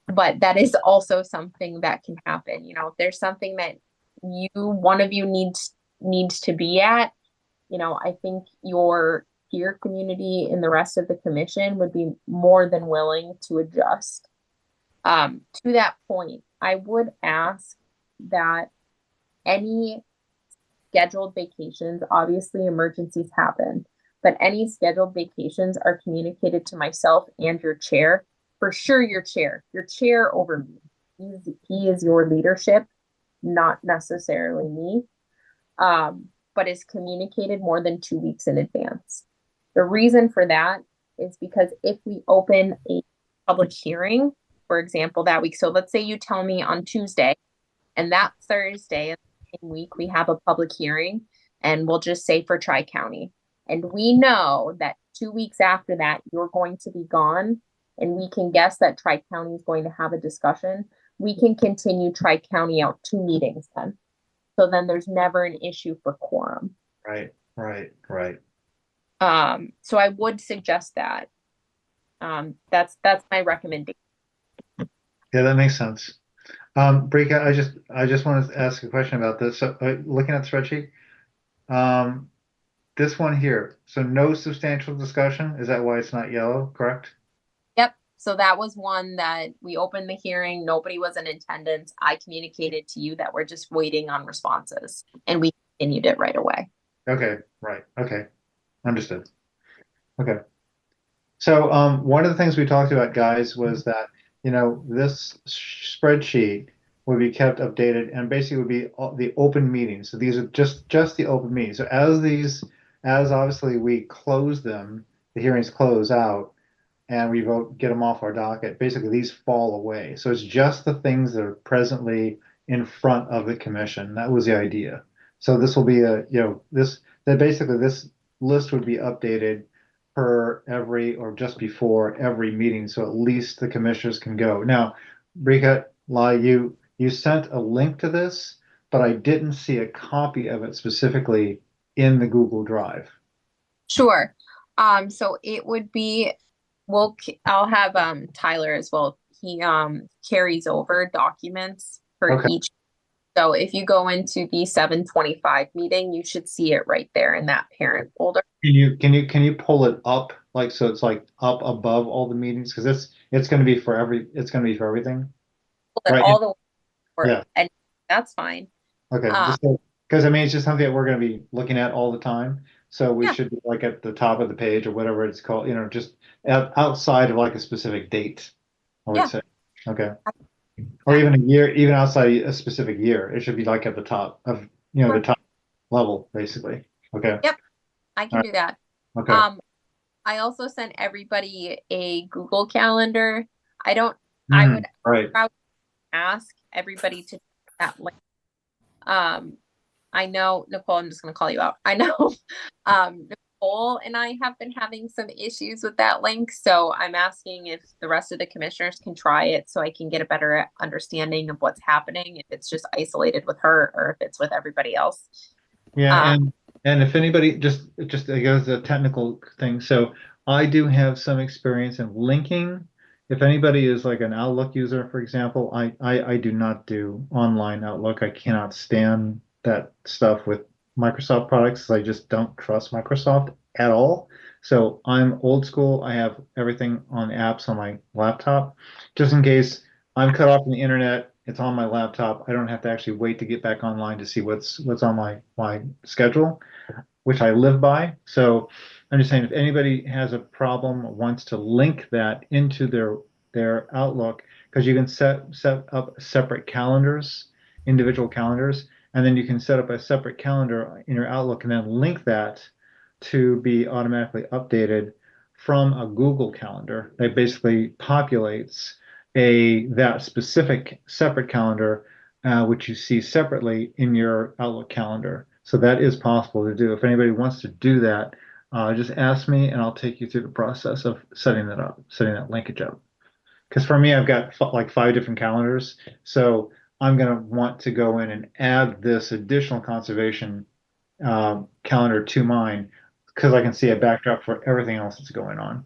But that is also something that can happen. If there's something that one of you needs to be at, I think your peer community and the rest of the commission would be more than willing to adjust. To that point, I would ask that any scheduled vacations, obviously emergencies happen, but any scheduled vacations are communicated to myself and your chair. For sure, your chair over me. He is your leadership, not necessarily me, but is communicated more than 2 weeks in advance. The reason for that is because if we open a public hearing, for example, that week, so let's say you tell me on Tuesday, and that Thursday of the same week, we have a public hearing, and we'll just say for Tri-County. And we know that 2 weeks after that, you're going to be gone. and we can guess that Tri-County is going to have a discussion, we can continue Tri-County out 2 meetings then. So then there's never an issue for quorum. Right, right, right. So I would suggest that. That's my recommendation. Yeah, that makes sense. Brika, I just wanted to ask a question about this. So, looking at the spreadsheet, this one here, so no substantial discussion, is that why it's not yellow, correct? Yep. So that was one that we opened the hearing. Nobody was in attendance. I communicated to you that we're just waiting on responses, and we continued it right away. Okay, right, okay, understood. Okay. So, one of the things we talked about, guys, was that, you know, this spreadsheet would be kept updated and basically would be the open meetings. So these are just the open meetings. So as obviously we close them, the hearings close out, and we vote, get them off our docket, basically these fall away. So it's just the things that are presently in front of the commission. That was the idea. So this will be basically this list would be updated per every, or just before every meeting, so at least the commissioners can go. Now, Brika, you sent a link to this, but I didn't see a copy of it specifically in the Google Drive. Sure. So it would be, I'll have Tyler as well. He carries over documents for each. So if you go into the 725 meeting, you should see it right there in that parent folder. Can you pull it up, like, so it's like up above all the meetings, because it's going to be for everything. Right. All the way, yeah, and that's fine. Okay, just because I mean it's just something that we're going to be looking at all the time, so we should be like at the top of the page or whatever it's called, you know, just outside of like a specific date, I would say. Okay, or even a year, even outside a specific year, it should be like at the top of, you know, the top level, basically. Okay. Yep, I can do that. Okay. I also sent everybody a Google Calendar. I would ask everybody to that link. I know, Nicole, I'm just going to call you out. I know Nicole and I have been having some issues with that link. So I'm asking if the rest of the commissioners can try it so I can get a better understanding of what's happening, if it's just isolated with her or if it's with everybody else. Yeah, and if anybody just it goes a technical thing. So I do have some experience in linking. If anybody is like an Outlook user, for example, I do not do online Outlook. I cannot stand that stuff with Microsoft products. I just don't trust Microsoft at all. So I'm old school. I have everything on apps on my laptop, just in case I'm cut off from the internet. It's on my laptop. I don't have to actually wait to get back online to see what's on my schedule, which I live by. So I'm just saying, if anybody has a problem, wants to link that into their Outlook, because you can set up separate calendars, individual calendars, and then you can set up a separate calendar in your Outlook and then link that to be automatically updated from a Google Calendar that basically populates that specific separate calendar, which you see separately in your Outlook calendar. So that is possible to do. If anybody wants to do that, just ask me and I'll take you through the process of setting that linkage up. Because for me, I've got like 5 different calendars. So I'm going to want to go in and add this additional conservation calendar to mine, because I can see a backdrop for everything else that's going on.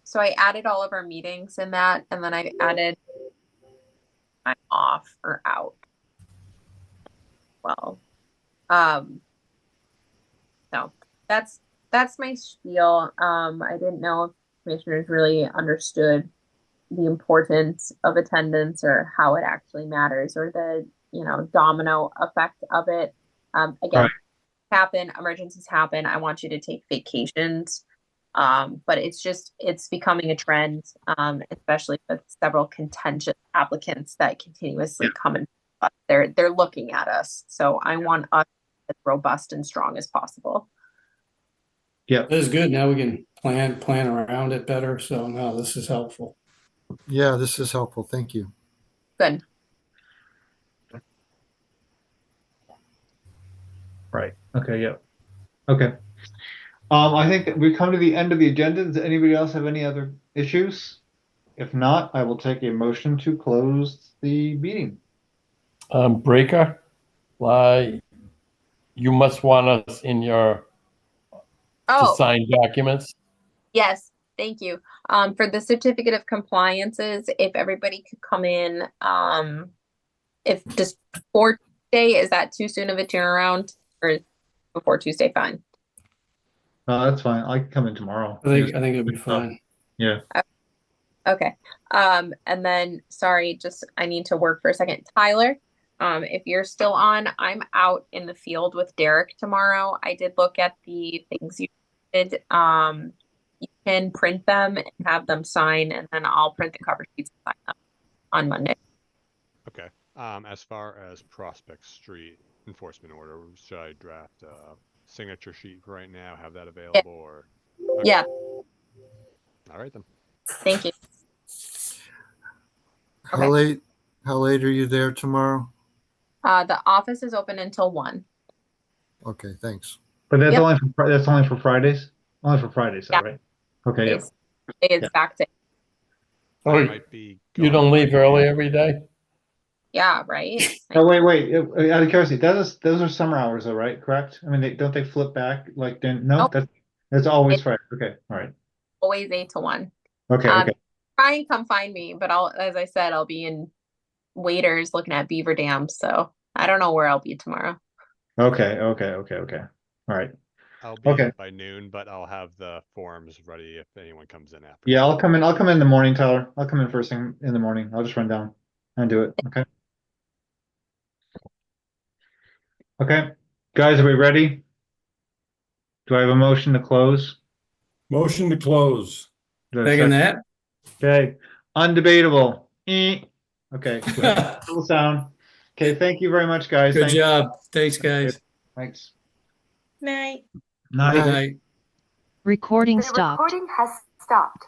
So I added all of our meetings in that, and then I added my off or out. Well, so that's my spiel. I didn't know if commissioners really understood the importance of attendance or how it actually matters, or the, you know, domino effect of it. Again, emergencies happen. I want you to take vacations. But it's becoming a trend, especially with several contentious applicants that continuously come in. They're looking at us. So I want us as robust and strong as possible. Yeah, that is good. Now we can plan around it better. So no, this is helpful. Yeah, this is helpful. Thank you. Good. Right. Okay. Yeah. Okay. I think that we've come to the end of the agenda. Does anybody else have any other issues? If not, I will take a motion to close the meeting. Breaker, you must want us in to Oh, sign documents. yes, thank you. For the certificate of compliances, if everybody could come in, if just before Tuesday, is that too soon of a turnaround, or is before Tuesday fine? That's fine. I can come in tomorrow. I think it'll be fine. Yeah. Okay. And then, sorry, just I need to work for a second. Tyler, if you're still on, I'm out in the field with Derek tomorrow. I did look at the things you did. You can print them and have them sign, and then I'll print the cover sheets and sign them on Monday. Okay. As far as Prospect Street enforcement order, should I draft a signature sheet for right now? Have that available, or? Okay. Yeah. All right then. Thank you. How late are you there tomorrow? The office is open until 1. Okay, thanks. But that's Yep. only for Fridays? Only for Fridays, Yeah. right? Okay, yeah. It's back to, Oh, Might be you don't leave early every day? yeah, right? Oh, wait. Out of curiosity, those are summer hours though, right? Correct? I mean, don't they flip back like then? No, Nope. that's always Friday. Okay, all right. Always 8 to 1. Okay, okay. Try and come find me, but as I said, I'll be in Waders looking at beaver dams, so I don't know where I'll be tomorrow. Okay. All right. I'll be Okay. in by noon, but I'll have the forms ready if anyone comes in after. Yeah, I'll come in in the morning, Tyler. I'll come in first thing in the morning. I'll just run down and do it. Okay. Okay. Guys, are we ready? Do I have a motion to close? Motion to close. Second that. Okay. Undebatable. Okay. Little sound. Okay, thank you very much, guys. Good Thank you. job. Thanks, guys. Thanks. Night. Night. Good night. Recording The stopped. recording has stopped.